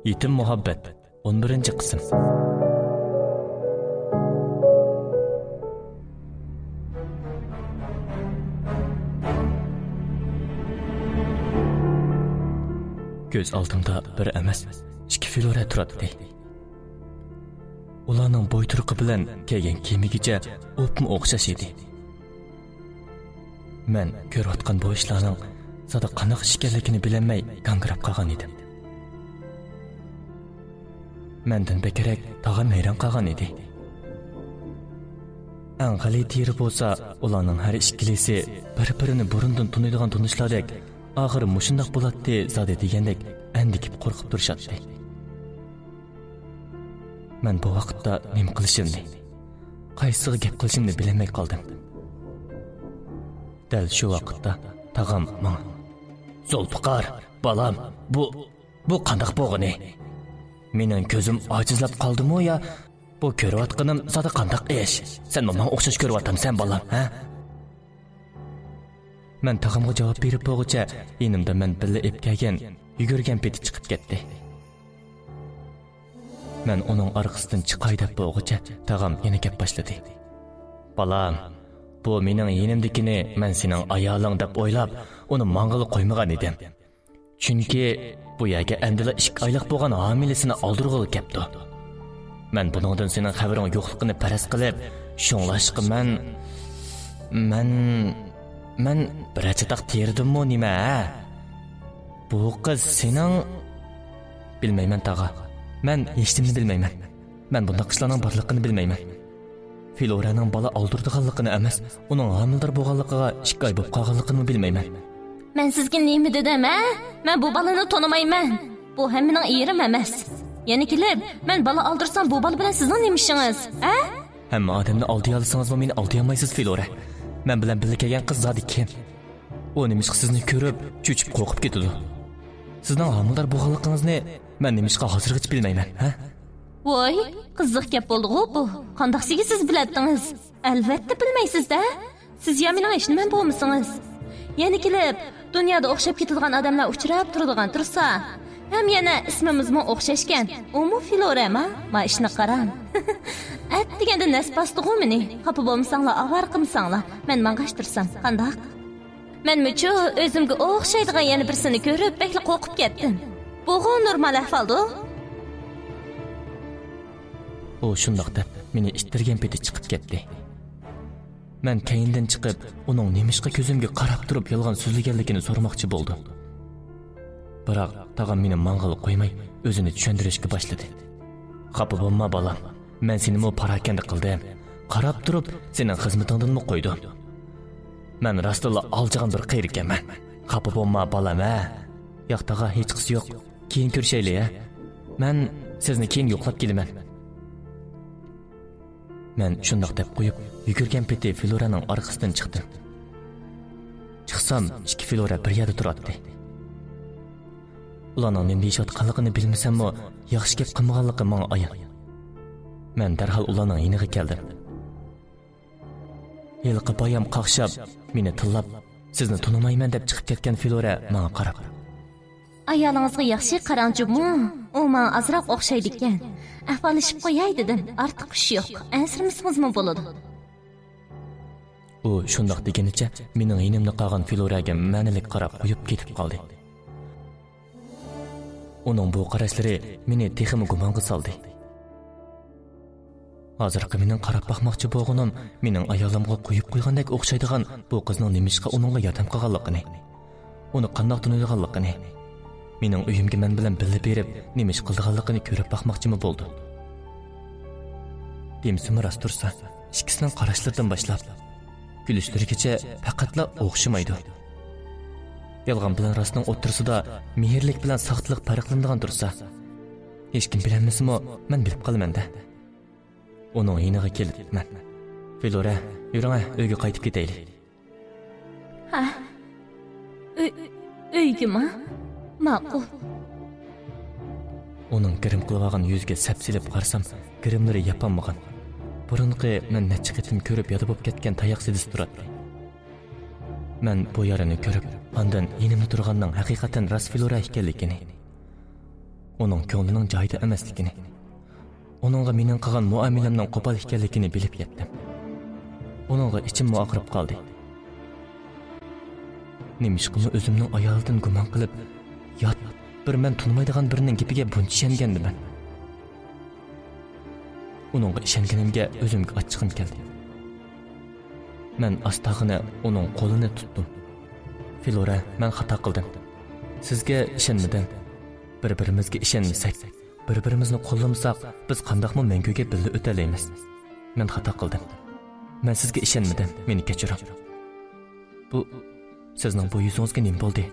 Yetim muhabbet 11. kısım. Göz altımda bir emas, ikki Filora turadi. Ularning bo'yturuqi bilan kelgan kiyimigacha o'pmi o'xshash edi. Men ko'rayotgan bu ishlarning zada qanaqa ish ekanligini bilolmay gangirab qolgan edim. Mendan bekerak tag'am hayron qolgan edi. Eng g'alati yeri bo'lsa, ularning har ikkilisi bir-birini burundan tunuydigan tunishlardek, oxiri mushundoq bo'ladi zada degandek andikib qo'rqib turishadi. Men bu vaqtda nima qilishimni, qaysiga gap qilishimni bilmay qoldim. Dal shu vaqtda tag'am menga "Zulfiqar, balam, bu qandoq bo'lgani? Mening ko'zim ojizlab qoldimi yo bu ko'rayotganim zada qandoq ish? Sen menga o'xshash ko'rayotsan balam, ha?" Men tag'amga javob berib bo'lguncha, yonimda men billa epkagan, yugurgan peti chiqib ketdi. Men uning orqasidan chiqay deb bo'lguncha, tag'am yana gap boshladi. "Balam, bu mening yenimdikini men sening ayoling deb o'ylab, uni mang'ili qo'ymagan edim. Chunki bu yerga andila 2 oylik bo'lgan homilasini oldirg'ili kelibdi. Men buningdan sening xabaring yo'qligini faraz qilib, shunglashqa men bir achitaq terdimmi nima? Bu qiz sening bilmayman tag'a. Men hech nimani bilmayman. Men bunday qishlarning borligini bilmayman. Filoraning bola oldirdiganligini emas, uning homildor bo'lganligiga 2 oy bo'lib qolganligini bilmayman. Men sizga nima dedim, ha? Men bu balani tonimayman. Bu hammaning erim emas. Yana kelib, men bola oldirsam bu bola bilan sizning nima ishingiz, ha? Hamma odamni oldiy olsangizmi meni oldiy olmaysiz Filora. Men bilan birga kelgan qiz zodi kim? U nimishqa sizni ko'rib, cho'chib qo'rqib ketdi. Sizning homildor bo'lganligingizni men nimishqa hozirgacha bilmayman, ha? Voy, qiziq gap bo'ldi-ku bu. Qandoqsiga siz biladingiz? Albatta bilmaysiz-da. Siz ya mening hech nimam bo'lmasangiz. Yana kelib, dunyoda o'xshab ketadigan odamlar uchrab turadigan tursa, ham yana ismimizmi o'xshashgan. Umu Filorama, ma ishni qaram. At deganda nasbasdi-ku meni. Xafa bo'lmasanglar, avar qilmasanglar, men mang'ashtirsam, qandoq? Men mucho o'zimga o'xshaydigan yana birsini ko'rib, bekli qo'rqib ketdim. Bu normal ahvolda. O shundoq deb meni ittirgan peti chiqib ketdi. Men keyindan chiqib, uning nemishqa ko'zimga qarab turib yolg'on so'zlaganligini so'ramoqchi bo'ldim. Biroq tag'am meni mang'il qo'ymay, o'zini tushuntirishga boshladi. "Xafa bo'lma balam, men seni mo parakanda qildim. Qarab turib, sening xizmatingdanmi qo'ydim. Men rostla oljagan bir qiyr ekanman. Xafa bo'lma balam, ha? Yo'q tag'a, hech qisi yo'q. Keyin ko'rishaylik, ha? Men sizni keyin yo'qlab kelaman." Men shundoq deb qo'yib, yugurgan peti Filoraning orqasidan chiqdim. Chiqsam, 2 Filora bir yerda turadi. Ularning nima deyishayotganligini bilmasam-mo, yaxshi gap qilmaganligi menga ayon. Men darhol ularning yoniga keldim. Yilqi boyam qaqshab, meni tillab, "Sizni tunimayman" deb chiqib ketgan Filora menga qarab, "Ayolingizga yaxshi qarangchi-mu? U menga azroq o'xshaydi ekan. Ahvolishib qo'yay dedim. Ortiq ish yo'q. Ansirmisizmi bo'ladi?" U shundoq deganicha mening yonimda qolgan Filoraga ma'nilik qarab qo'yib ketib qoldi. Uning bu qarashlari meni texmi gumonga soldi. Hozirgi mening qarab baxmoqchi bo'lganim mening ayolimga qo'yib qo'ygandek o'xshaydigan bu qizning nimishqa uningga yordam qilganligini, uni qandoq tunuydiganligini, mening uyimga men bilan birga berib nimish qildiganligini ko'rib baxmoqchimi bo'ldi. Demsim rost tursa, ikkisining qarashlaridan boshlab kulishlarigacha faqatla o'xshamaydi. Yolg'on bilan rostning o'ttirsida mehrlik bilan saxtlik farqlanadigan tursa, hech kim bilmasmi, men bilib qolaman-da. Uning yeniga kelib, men "Filora, yuring, uyga qaytib ketaylik." "Ha? Uygimi? Ma'qul." Uning girim qilib olgan yuziga sapsilib qarsam, girimlari yapolmagan. Burunqi men necha qitim ko'rib yodi bo'lib ketgan tayoq sidis turadi. Men bu yarini ko'rib, ondan yenimda turganning haqiqatan ras Filora ekanligini, uning ko'nglining joyida emasligini, uningga mening qilgan muomalamning qo'pol ekanligini bilib yetdim. Uningga ichim og'rib qoldi. Nimishqimi o'zimning ayolidan gumon qilib, yot bir men tunmaydigan birining gapiga buncha ishongandim. Uningga ishonganimga o'zimga achchiqim keldi. Men astag'ini uning qo'lini tutdim. Filora, men xato qildim. Sizga ishonmadim. Bir-birimizga ishonmasak, bir-birimizni qo'llamasak, biz qandoqmi manguga birga o'talaymiz. Men xato qildim. Men sizga ishonmadim. Meni kechiring. Bu sizning bu yuzingizga nima bo'ldi?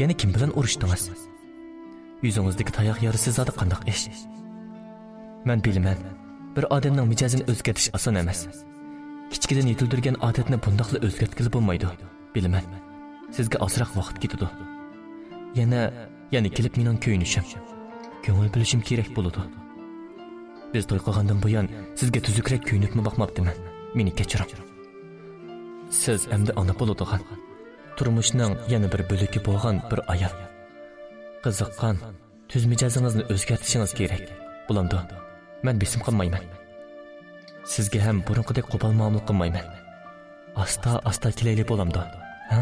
Yana kim bilan urushdingiz? Yuzingizdagi tayoq yarasi zodi qandoq ish? Men bilaman. Bir odamning mijozini o'zgartirish oson emas. Kichkidan yetildirgan odatni bundoqla o'zgartgili bo'lmaydi. Bilaman. Sizga ozroq vaqt ketadi. Yana kelib mening ko'yinishim, ko'ngil bilishim kerak bo'ladi. Biz to'y qilgandan buyon sizga tuzukroq ko'yinibmi boqmabdiman. Meni kechiring. Siz endi ona bo'ladigan, turmushning yana bir bo'ligi bo'lgan bir ayol. Qiziqqan, tuz mijozingizni o'zgartirishingiz kerak. Bo'lamdi. Men besim qilmayman. Sizga ham burunqidek qo'pol muomala qilmayman. Asta kelayli bo'lamdi. Ha?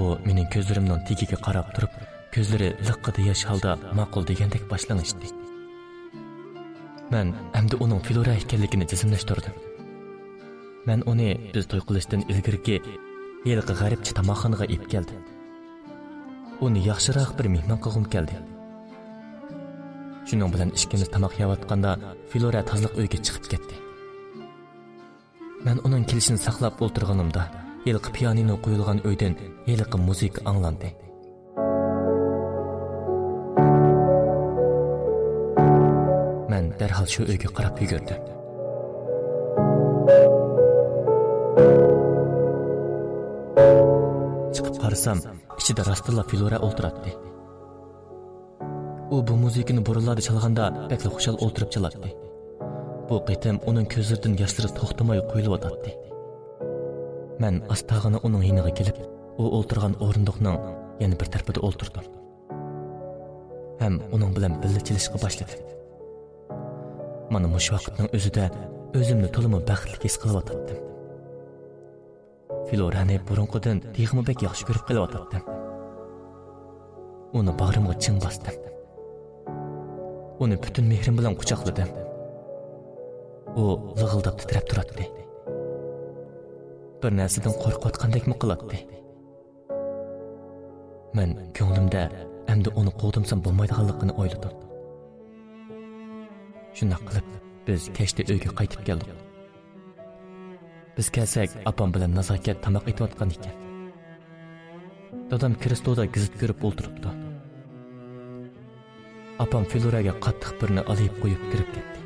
O mening ko'zlarimning tegiga qarab turib, ko'zlari liqqida yosh holda ma'qul degandek boshlanishdi. Men endi uning Filora ekanligini jazmlashtirdim. Men uni biz to'y qilishdan ilgirki yilqi g'aribcha tomoqxonaga olib keldim. Uni yaxshiroq bir mehmon qilgim keldi. Shuning bilan ikkimiz tomoq yeyotganda Filora tozliq uyga chiqib ketdi. Men uning kelishini saqlab o'tirganimda yilqi pianino qo'yilgan uydan yilqi muzika anglandi. Men darhol shu uyga qarab yugurdim. Chiqib qarasam, ichida rastilla Filora o'tirardi. U bu muzikani burunlarda chalganda bekli xushal o'tirib chalardi. Bu qitim uning ko'zlaridan yoshlari to'xtamay quyilib Men astag'ini uning yeniga kelib, u o'tirgan o'rindiqning yana bir tarafida o'tirdim. Ham uning bilan birga chalishga boshladim. Mana mush vaqtning o'zida o'zimni to'liq baxtli his qilyotdim. Filorani burunqidan texmi bek yaxshi ko'rib qilyotdim. Uni bag'rimga ching bosdim. Uni butun mehrim bilan quchoqladim. U lig'ildab titrab turardi. Bir narsadan qo'rqayotgandekmi qiladi. Men ko'nglimda endi uni qo'dimsam bo'lmaydiganligini o'yladim. Shunday qilib biz kechda uyga qaytib keldik. Biz kelsak, opam bilan nazokat tamoq etayotgan ekan. Dadam Kristoda gizit ko'rib o'tiribdi. Opam Filoraga qattiq birni olib qo'yib kirib ketdi.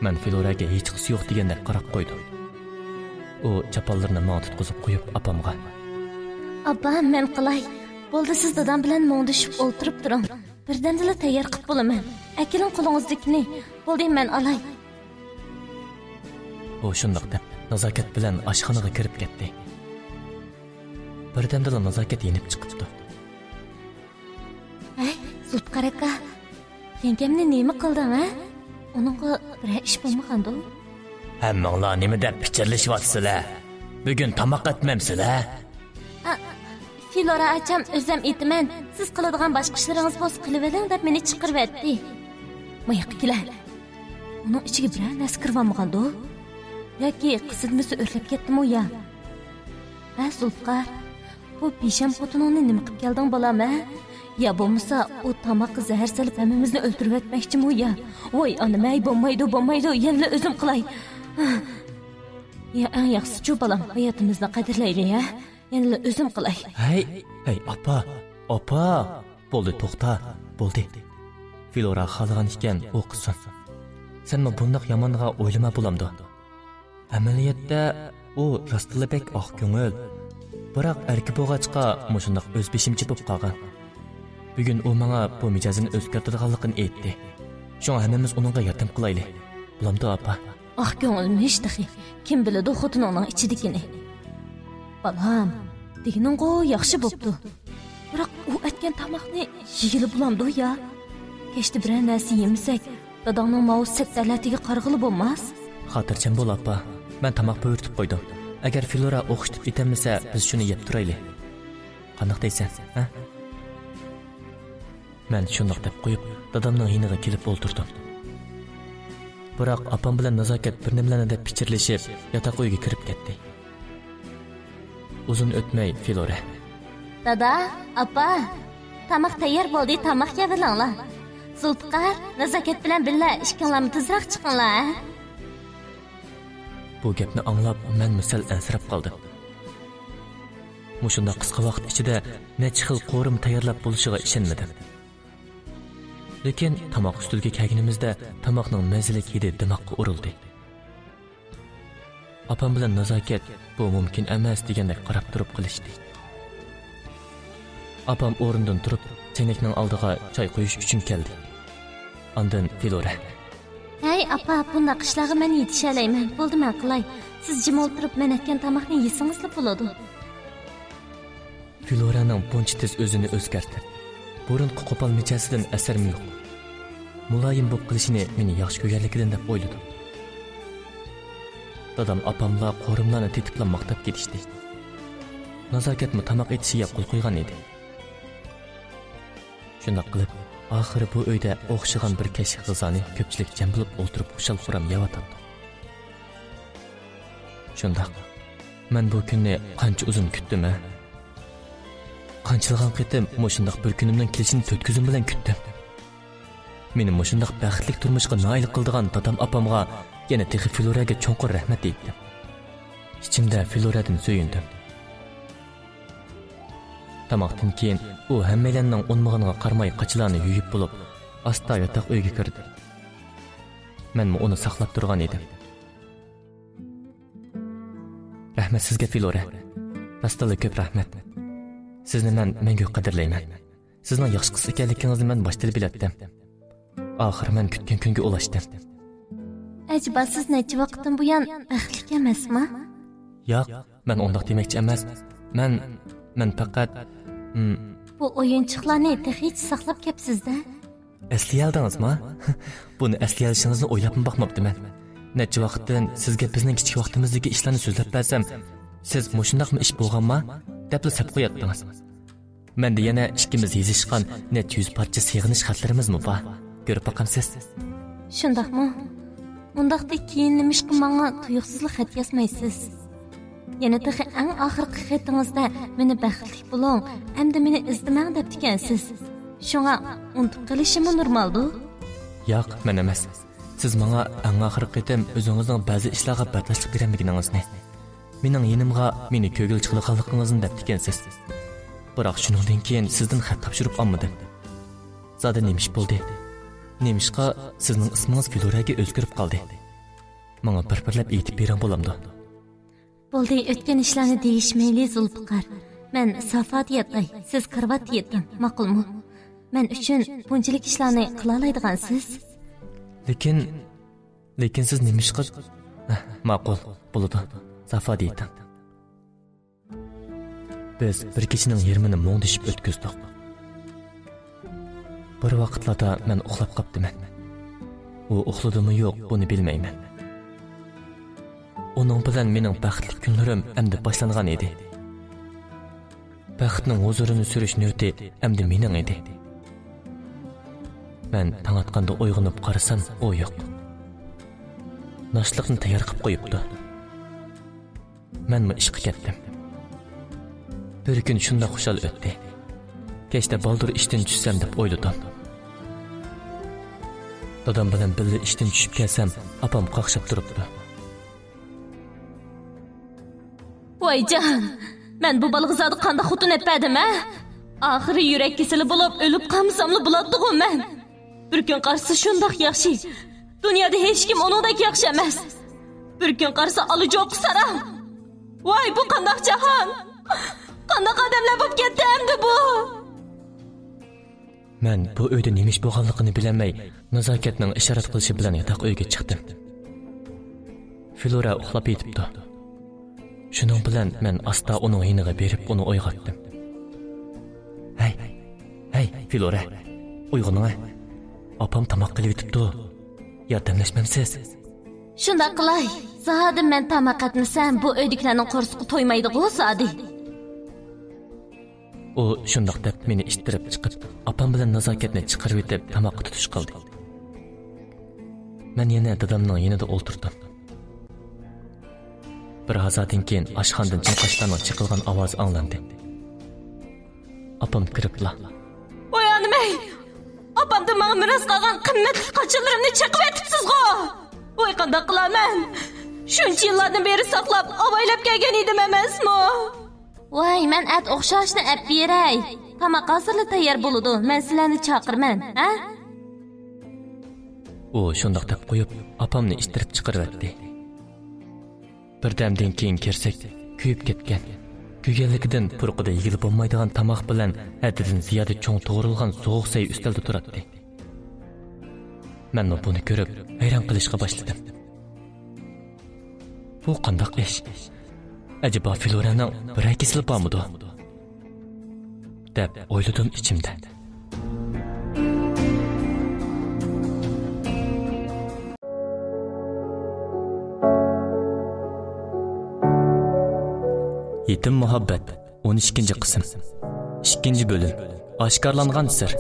Men Filoraga hech qisi yo'q degandek qarab qo'ydim. U chapallarni menga tutqizib qo'yib opamga: "Abba, men qilay. Bo'ldi, siz dadam bilan mo'ngdishib o'tirib turing. Birdamdala tayyor qilib bo'laman. Akiling qo'lingizdagini. Bo'ldi, men olay." U shundoq deb nazokat bilan oshxonaga kirib ketdi. Birdamdala nazokat yenib chiqibdi. Zulfiqar aka, yengemni nima qilding, ha? Uningga bir ish bo'lmagandi. Hammanglar nima deb pichirlashyapsizlar? Bugun tamoq etmamsizlar? Filora acham o'zim aytaman. Siz qiladigan boshqa ishlaringiz bo'lsa qilavering deb meni chiqaribdi. Moyoqqa kelar. Uning ichiga bir narsa kirmagandi. Yoki qisilmasi o'rlab ketdimi ya? Zulfiqar, bu pesham xotiningni nima qilib kelding bolam-a? Ya bo'lmasa u tamoqqa zahar solib hammamizni o'ldirib etmoqchimi ya? Voy onamay, bo'lmaydi, yana o'zim qilay. Ya eng yaxshisi bolam, hayotimizni qadrlaylik ya. Yana o'zim qilay. Hey, opa. Bo'ldi, to'xta. Bo'ldi. Filora xalgan ekan, o'qisin. Senmi bundoq yomonga o'ylama bo'lamdi. Amaliyotda u rostillabek oq ko'ngil. Biroq erki bo'g'achqa mushundoq o'z beshimchi bo'lib qolgan. Bugun u menga bu mijozini o'zgartirganligini aytdi. Shunga hammamiz uningga yordam qilaylik. Bo'lamdi, opa. Oq ko'ngilmish taxi. Kim biladi xotiningning ichidagini? Balam, deganing-ku yaxshi bo'pti. Biroq u aytgan etgan tomoqni yig'ilib bulamdi ya. Kechda bir narsa yemasak, dadamning mavuz sattalatiga qarg'ili bo'lmas. Xotirjam bo'l, appa. Men tomoq bo'rtib qo'ydim. Agar Flora o'qishib ketamasa, biz shuni yeb turaylik. Qanday deysan, ha? Men shundoq deb qo'yib, dadamning yiniga kelib o'ltirdim. Biroq apam bilan nazokat bir nimalarni deb pichirlashib, yotoq uyga kirib ketdi. Uzun o'tmay Flora: "Dada, appa, tomoq tayyor bo'ldi, tomoq yeyinglar. Zulfiqar, nazokat bilan birga ishkanglarni tezroq chiqinglar." Bu gapni anglab, men misal ansirab qoldim. Mushunda qisqa vaqt ichida necha xil qo'rim tayyorlab bo'lishiga ishonmadim. Lekin tomoq ustiga kelganimizda tomoqning mazali hidi dimoqqa urildi. Apam bilan nazokat bu mumkin emas degandek qarab turib qilishdi. Apam o'rnidan turib, chaynakning oldiga choy qo'yish uchun keldi. Ondan Flora: "Hey appa, bunda qishlarga men yetisha olmayman. Bo'ldi, men qilay. Siz jim o'tirib men aytgan tomoqni yesingizlar bo'ladi." Floraning buncha tez o'zini o'zgartirdi. Burun qo'pol mijasidan asarmi yo'q. Muloyim bo'lib qilishini meni yaxshi ko'rganligidan deb o'yladim. Dadam apamla qo'rimlarni tetibla maqtab ketishdi. Nazokatmi tomoq etishiga qo'l qo'ygan edi. Shunday qilib, oxiri bu uyda o'xshagan bir kashf g'izoni ko'pchilik jam bo'lib o'tirib xushal-xuram yeyotdi. Shunday, men bu kunni qancha uzun kutdim, ha? Qanchilgan qitim mushundaq bir kunimning kelishini 4 ko'zim bilan kutdim. Meni mushundaq baxtli turmushga noil qildigan dadam apamga yana texi Floraga cho'nqur rahmat aytdim. Ichimda Floradan so'yindim. Tomoqdan keyin u hammalarning o'nmag'iniga qarmay qachilarni yuyib bo'lib, asta yotoq uyga kirdi. Men uni saqlab turgan edim. Rahmat sizga Flora. Rastali ko'p rahmat. Sizni men menga qadrlayman. Sizning yaxshi qiz ekanligingizni men boshida bilatdim. Oxir men kutgan kunga ulashdim. Acaba siz necha vaqtdan buyon baxtli emasmi? Yo'q, men undoq demoqchi emas. Men faqat bu o'yinchiqlarni hech saqlab kelibsiz-da. Esliyaldingizmi? Buni esliyalishingizni o'ylab boqmabdiman. Necha vaqtdan sizga bizning kichik vaqtimizdagi ishlarni so'zlab bersam, siz mushundaqmi ish bo'lganmi? deb sap qo'yatdingiz. Menda yana ikkimiz yezishgan necha yuz parcha sig'inish xatlarimizmi bor? Ko'rib boqamsiz. Shundaqmi? Undaqda keyin nimishqa menga tuyuqsizlik xat yozmaysiz? Yana da eng oxirgi xatingizda meni baxtli bo'ling, hamda meni izlamang deb ekansiz. Shunga unutib qilishim normaldu? Yo'q, men emas. Siz menga eng oxirgi qitim o'zingizning ba'zi ishlarga batashlik bermagingizni, mening yenimga meni ko'gil chiqilganligingizni deb ekansiz. Biroq shuningdan keyin sizdan xat topshirib olmadim. Zada nemish bo'ldi? Nemishqa sizning ismingiz Floraga o'zgarib qoldi. Menga bir-birlab aytib berang bo'lamdi. Bo'ldi, o'tgan ishlarni deyishmayli Zulfiqar. Men safat yetay, siz karvat yeting, ma'qulmi? Men uchun bunchalik ishlarni qila oladigansiz. Lekin siz nemishqa? Ma'qul, bo'ladi. Safat yeting. Biz bir kechining 20ni mo'ngdishib o'tkazdik. Bir vaqtlarda men uxlab qopdiman. U uxladimi yo'q, buni bilmayman. Onun bilan mening baxtli kunlarim endi boshlangan edi. Baxtning huzurini surish niyati endi mening edi. Men tong atganda uyg'onib qarasam, u yo'q. Nashliqni tayyor qilib qo'yibdi. Men ishga ketdim. Bir kun shunda xushal o'tdi. Kechda baldur ishdan tushsam deb o'yladim. Dadam bilan birga ishdan tushib kelsam, apam qaqshab turibdi. Voyjon, men bu balg'izodi qanday xotun etmadim, ha? Oxiri yurak kasali bo'lib o'lib qolsamli bo'ladi-ku men. Bir kun qarsa shundoq yaxshi. Dunyoda hech kim uningdek yaxshi emas. Bir kun qarsa alijoq sara. Voy, bu qanday jahon? Qanday qadamlar bo'lib ketdi endi bu? Men bu uyda nemish bo'lganligini bilmay, nazokatning ishorat qilishi bilan yotoq uyga chiqdim. Flora uxlab yotibdi. Shuning bilan men asta uning yiniga berib uni uyg'otdim. Hey, Filora. Uyg'oning. Opam tamoq qilib yetibdi. Yordamlashmamsiz? Shunda qilay. Zahodim men tamoq qatmasam, bu uydagilarning qo'rsiqi to'ymaydi-ku, Sadi. O shundoq deb meni ishtirib chiqib, opam bilan nazokatni chiqarib etib tamoqqa tutish qildi. Men yana dadamning yonida o'ltirdim. Bir hazatdan keyin oshxonadan chinqashlarning chiqilgan ovozi anglandi. Opam kiribla. Oyanmay. Opamda menga miras qolgan qimmatli qochalarimni chiqib etibsiz-ku. Voy qanday qilaman? Shuncha yillardan beri saqlab, avaylab kelgan edim emasmi? Voy, men at o'xshashni ap beray. Tamoq hazırlı tayyor bo'ladi. Men sizlarni chaqirman, ha? O shundoq deb qo'yib, opamni ishtirib chiqaribdi. Birdamdan keyin kirsak, kuyib ketgan. Kuyganligidan purqida yigilib bo'lmaydigan tamoq bilan haddidan ziyoda cho'ng to'g'rilgan so'g'uq say ustalda turibdi. Men buni ko'rib, hayron qilishga boshladim. Bu qanday ish? Acaba Filoraning bir akisi bormidi? deb o'yladim ichimda. Yetim muhabbet 12. qism 2. bölüm Oshkorlangan sir.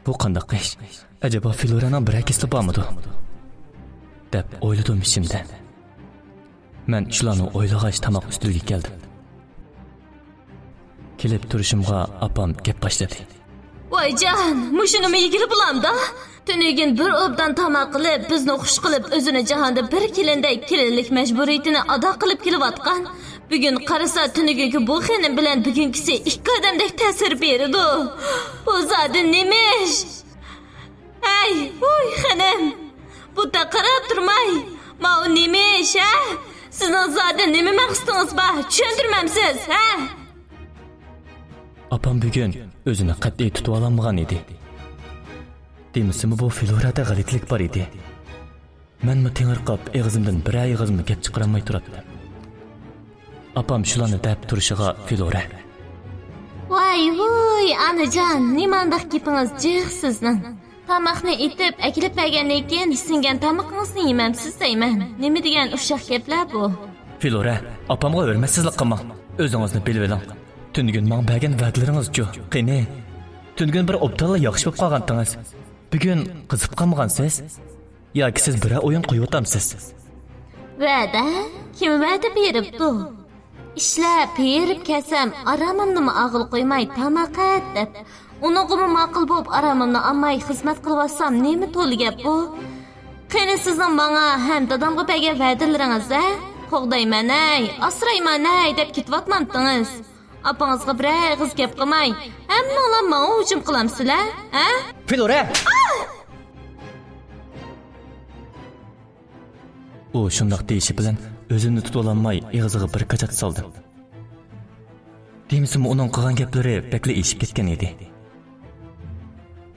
Bu qanday ish? Acaba Filoraning bir akisi bormidi? deb o'yladim ichimda. Men shularni o'ylagach tamoq ustiga keldim. Kelib turishimga opam gap boshladi. Voy can, mushunimi yigirib bulamda? Tunugin bir obdan tamoq qilib, bizni xush qilib, o'zini jahonda bir kelinday kelinlik majburiyatini ado qilib kelayotgan. Bugun qarasa tunugunki bu xenim bilan bugunkisi ikki odamdek ta'sir beradi. Bu zodi nemish? Ay, voy xenim. Bu da qarab turmay. Ma u nemish, ha? Sizning zodi nima maqsadingiz bor? Tushuntirmamsiz, ha? Opam bugun o'zini qat'iy tutib olmagan edi. Demisimi bu Filorada g'alitlik bor edi. Menmi tengirqab og'zimdan bir og'izimni gap chiqaramay turibdi. Opam shularni deb turishiga Filora. Voy, anajon, nimandaq gapingiz jiq sizning. Tamoqni etib, akilib bergandan keyin singan tamoqingizni yemamsiz deyman. Nima degan ushoq gaplar bu? Filora, opamga o'rmassizlik qilma. O'zingizni bilib oling. Tüngün men bergan va'dalaringiz-chu, qani. Tüngün bir obdalla yaxshi bo'lib qolgandingiz. Bugun qizib qolmagansiz? Yoki siz bir o'yin qo'yib o'tamsiz? Va'da? Kim va'da beribdi? Ishlab berib kelsam, aramimni og'il qo'ymay tamaqat deb. Uningmi ma'qul bo'lib aramimni olmay xizmat qilyapsam, nima to'li gap bu? Qani sizning menga ham dadamga bergan va'dalaringiz-a? Qo'g'dayman-ay, asrayman-ay deb ketyapmandingiz. Apangizga bir og'iz gap qilmay, hammalar menga hujum qilamsizlar, ha? Filora! O shundoq deyishi bilan o'zini tuta olmay og'ziga bir qachat soldi. Demisimi uning qilgan gaplari bekli eshib ketgan edi.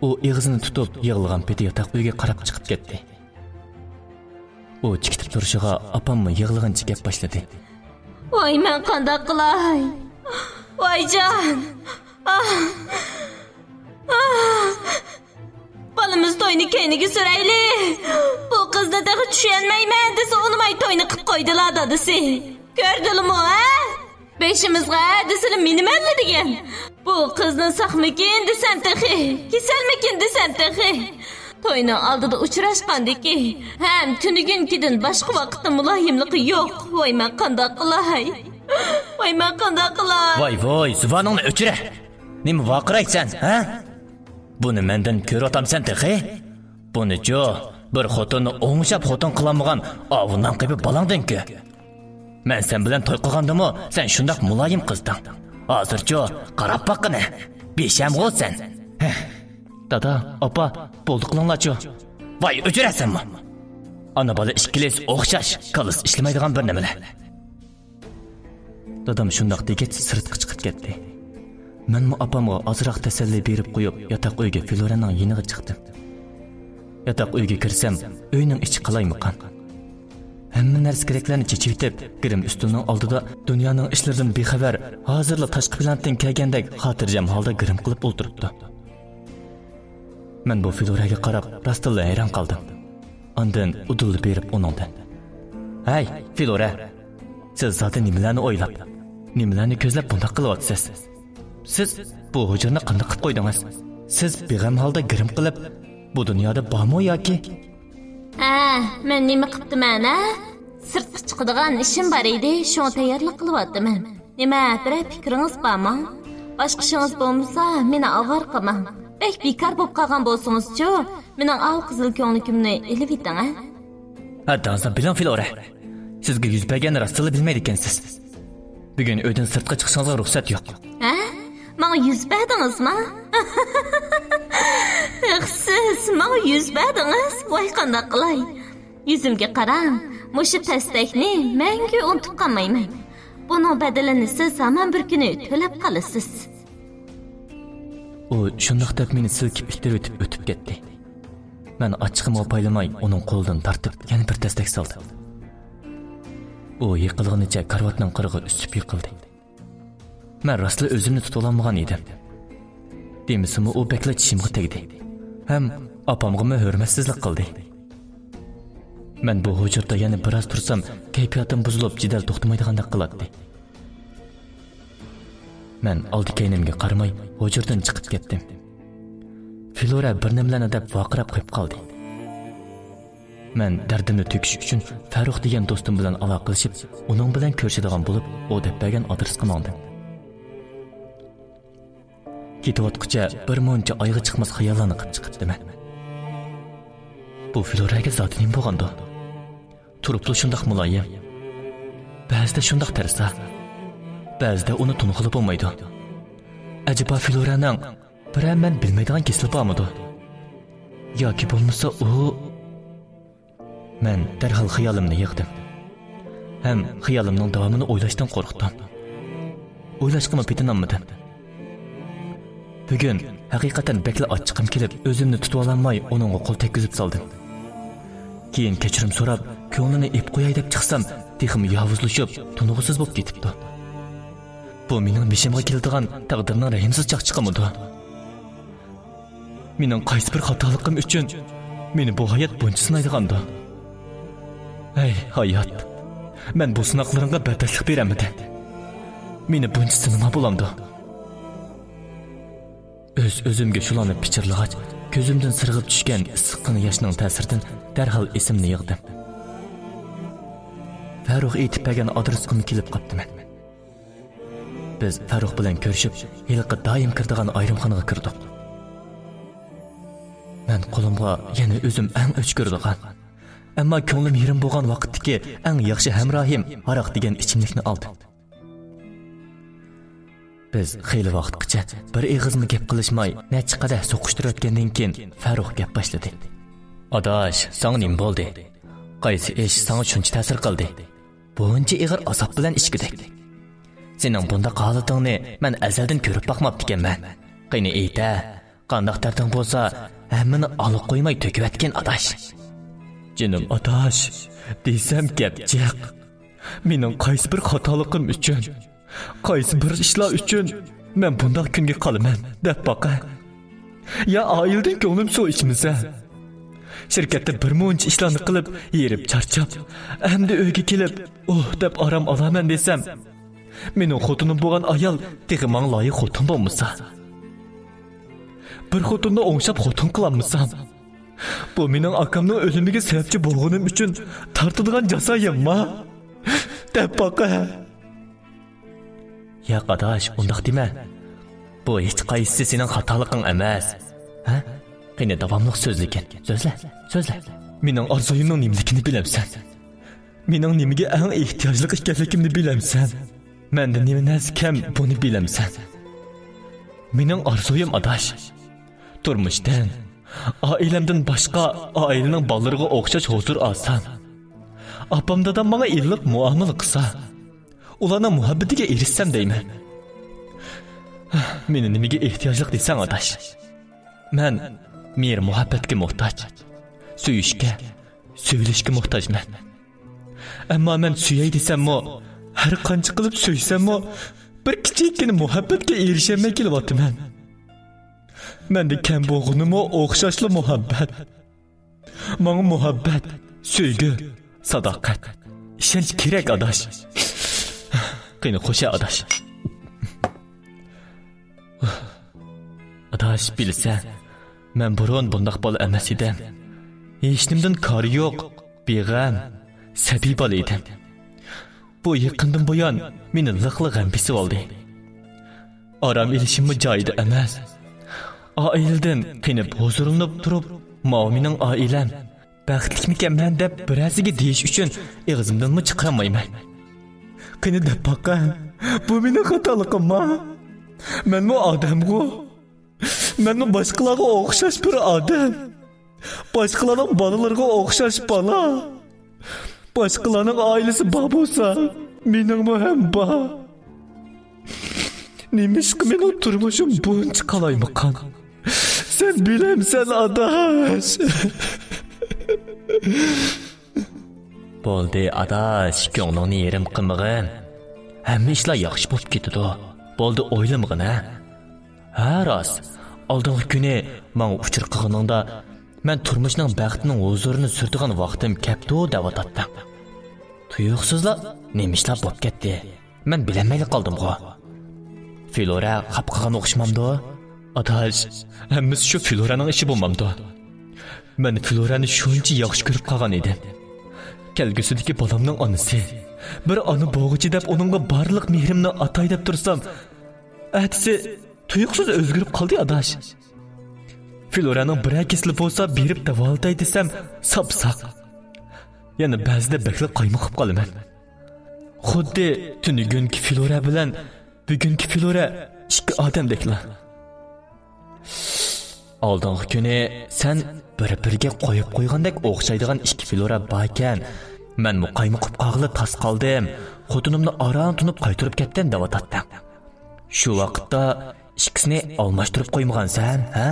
O og'zini tutib yig'ilgan peti yotoq uyga qarab chiqib ketdi. O chikitib turishiga opammi yig'ilgancha gap boshladi. Voy, men qanday qilay? Voy can. Balimiz to'yni keyniga surayli. Bu qizni daha tushunmayman desa unimay to'yni qilib qo'ydilar dadisi. Ko'rdingmi, ha? Beshimizga desini minimalli degan. Bu qizni saqmikin desam taxi, kasalmikin desam taxi. To'yni oldida uchrashgandiki, ham tunugunkidan boshqa vaqtda muloyimligi yo'q. Voy, men qanday qilay? Voy, men qanday qilay? Voy, zuvaningni o'chira. Nima vaqiraysan, ha? Buni mendan ko'ratamsan taxi? Buni jo bir xotinni o'ngshab xotin qilamagan ovundan qilib balangdan-ku. Men sen bilan to'y qilgandimmi, sen shundoq muloyim qizding. Hozircha qarab boqqina. Besham bo'lsan. Dada, opa, bo'ldi qilinglar-chu. Voy, o'chirasanmi? Ana bola ikkilis o'xshash, qalis ishlamaydigan bir nimalar. Dadam shundoq degach sirtqa chiqib ketdi. Men opamga ozroq tasalli berib qo'yib, yotoq uyga Filoraning yeniga chiqdim. Yataq uyga kirsam, uyning ichi qalaymiqan. Hamma narsa keraklarni chechib yetib, girim ustining oldida dunyoning ishlaridan bexabar, hozirla tashqi planetdan kelgandek xotirjam holda girim qilib o'ltiribdi. Men bu Filoraga qarab, rostla hayron qoldim. Ondan udulib berib uningdan. "Hey, Filora, siz zaten nimalarni o'ylab, nimalarni ko'zlab bunday qilyapsiz? Siz bu hujurni qanday qilib qo'ydingiz? Siz beg'am holda girim qilib, bu dunyoda bormi yoki?" Men nima qilibdiman, Sirtqa chiqadigan ishim bor edi, shuni tayyorlik qilyapman. Nima, bir fikringiz bormi? Boshqa ishingiz bo'lmasa, meni avvar qilmang. Bek bekor bo'lib qolgan bo'lsangiz-chi, mening av qizil ko'nglimni elib eting, Dansa bilan Filora. Sizga yuz bergan rostini bilmaydi ekansiz. Bugun uydan sirtqa chiqishingizga ruxsat yo'q. Menga yuz berdingizmi? Siz menga yuz berdingiz? Voy qanday qilay? Yuzimga qarang. Mushu tasdikni menga unutib qolmayman. Buning badalini siz hamon bir kuni to'lab qolasiz. U shundoq deb meni silkib ittirib o'tib ketdi. Men ochiqim opaylamay uning qo'lidan tortib yana bir tasdik soldim. U yiqilganicha karvatning qirig'i usib yiqildi. Men rostla o'zimni tuta olmagan edim. Demisimi u bekla tishimga tegdi. Ham opamga hurmatsizlik qildi. Men bu hujurda yana biroz tursam, kayfiyatim buzilib, jidal to'xtamaydigandek qiladi. Men oldi-keynimga qaramay hujurdan chiqib ketdim. Filora bir nimalarni deb vaqirab qo'yib qoldi. Men dardimni to'kish uchun Farruh degan do'stim bilan aloqalashib, uning bilan ko'rishadigan bo'lib, u deb bergan adresga mondim. Ketayotguncha bir muncha oyga chiqmas xayollarni qilib chiqibdiman. Bu Filoraga zotining bo'lganda. Turibli shundoq muloyim. Ba'zida shundoq tarsa. Ba'zida uni tunqilib bo'lmaydi. Acaba Filoraning biror men bilmaydigan kesili bormidi? Yoki bo'lmasa u... Men darhol xiyolimni yig'dim. Ham xiyolimning davomini o'ylashdan qo'rqdim. O'ylashqimni petinolmadim. Bugun haqiqatan bekla ochiqim kelib, o'zimni tutib ololmay uningga qo'l tekkizib soldim. Keyin kechirim so'rab, ko'nglini ep qo'yay deb chiqsam, texim yovuzlashib, tunug'isiz bo'lib ketibdi. Bu mening beshimga keladigan taqdirning rahimsiz chaqchiqimidi. Mening qaysi bir xatoliqim uchun meni bu hayot buncha sinaydiganda. Ey hayot, men bu sinoqlarimga bardashlik beramadim. Meni buncha sinima bo'lamdi. O'zimga shulanib pichirlag'ach, ko'zimdan sirg'ib tushgan issiqqina yoshning ta'siridan darhol esimni yig'dim. Farruh aytib bergan adresga kelib qopdiman. Biz Farruh bilan ko'rishib, yilqi doim kirdigan ayrimxonaga kirdik. Men qo'limga yana o'zim eng o'chkirdigan, ammo ko'nglim yerim bo'lgan vaqtdagi eng yaxshi hamrohim aroq degan ichimlikni oldim. Biz xeyli vaqtgacha bir ig'izmi gap qilishmay, necha qadah so'qishtirayotgandan keyin Farruh gap boshladi. "Adash, senga nima bo'ldi? Qaysi ish senga shuncha ta'sir qildi? Buncha ig'ir azob bilan ishkidik. Sening bunda holatingni men azaldan ko'rib boqmabdi ekanman. Qani ayta, qandoq darding bo'lsa, hammani olib qo'ymay to'kiyotgan Adash." "Jinim Adash, desam gap jiq. Mening qaysi bir xatoliqim uchun, qaysi bir ishlar uchun men bunday kunga qolaman deb baqa. Ya oildan ko'nglim suv ichmasa, shirkatda bir muncha ishlarni qilib, yerib charchab, endi uyga kelib, deb orom olaman desam, mening xotinim bo'lgan ayol teg'i menga loyiq xotin bo'lmasa, bir xotinni o'ngshab xotin qilamsam, bu mening akamning o'limiga sababchi bo'lganim uchun tortilgan jazoyimmi? deb baqa. Ya Adash, undaq dema. Bu hech qaysi sening xatoliqing emas. Qani davomli so'zlagan. So'zla. Mening orzuyimning nimaligini bilamsan. Mening nimaga eng ehtiyojli ekanligimni bilamsan. Menda nima narsa kam, buni bilamsan. Mening orzuyim Adash, turmushdan, oilamdan boshqa oilaning bolalariga o'xshash huzur olsam, opam dadam menga iliq muomala qilsa, ularning muhabbatiga erishsam deyman. Meni nimaga ehtiyojli desang Adash? Men mehr muhabbatga muhtoj. Söyüşke, söylüşke muhtajman. Ammo men suyay desammi, har qancha qilib suysammi, bir kichikgina muhabbatga erishamay kelyapman. Menda kam bo'lganimi o'xshashli muhabbat. Menga muhabbat, sevgi, sadoqat, ishonch kerak adash. Qani qo'sha adash. Adash bilsa, men burun bundaq bola emas edim. Hech nimdan kori yo'q, beg'am, sabiy bola edim. Bu yaqindan buyon meni liqli g'am bisib oldi. Aram ilishimmi joyida emas. Ailedan qinib huzurinib turib, mening oilam baxtlikmikanman deb birasiga deyish uchun og'zimdanmi chiqarmayman. Qani deb boqan, bu mening xatoliqimmi? Menmi odamgu? Menmi boshqalarga o'xshash bir odam? Boshqalarning bolalarga o'xshash bola? Boshqalarning oilasi bor bo'lsa, meningmi ham bor. Nimishqa mening turmushim buncha qalaymiqan? Sen bilemsen adaş. Bo'ldi adaş, ko'nglingni yerim qilmag'in. Hamma ishlar yaxshi bo'lib ketadi. Bo'ldi o'ylamag'in ha. Ha rost. Oldingi kuni men uchir qilganingda men turmushning baxtining huzurini surdigan vaqtim kelibdi deb atatdim. Tuyuqsizlar nima ishlar bo'lib ketdi? Men bilmayli qoldim-ku. Filora qapqagan o'xshamamdi. Adaş, hammasi shu Filoraning ishi bo'lmamdi. Men Filorani shuncha yaxshi ko'rib qolgan edim. Kelgusidagi bolamning onasi, bir ona bo'g'ichi deb uningga barliq mehrimni atay deb tursam, atisi tuyuqsiz o'zgarib qoldi adaş. Filoraning bir akisli bo'lsa berib davolatay desam, sapsaq. Yana ba'zida bekli qaymoqib qolaman. Xuddi tunugungi Filora bilan bugungi Filora ikki odamdeklar. Oldingi kuni sen bir-biriga qo'yib qo'ygandek o'xshaydigan ikki Filora bor ekan. Men muqaymoqib qog'li tas qoldim. Xotinimni aran tunib qaytirib ketdim deb atatdim. Shu vaqtda ikkisini almashtirib qo'ymagansan, ha?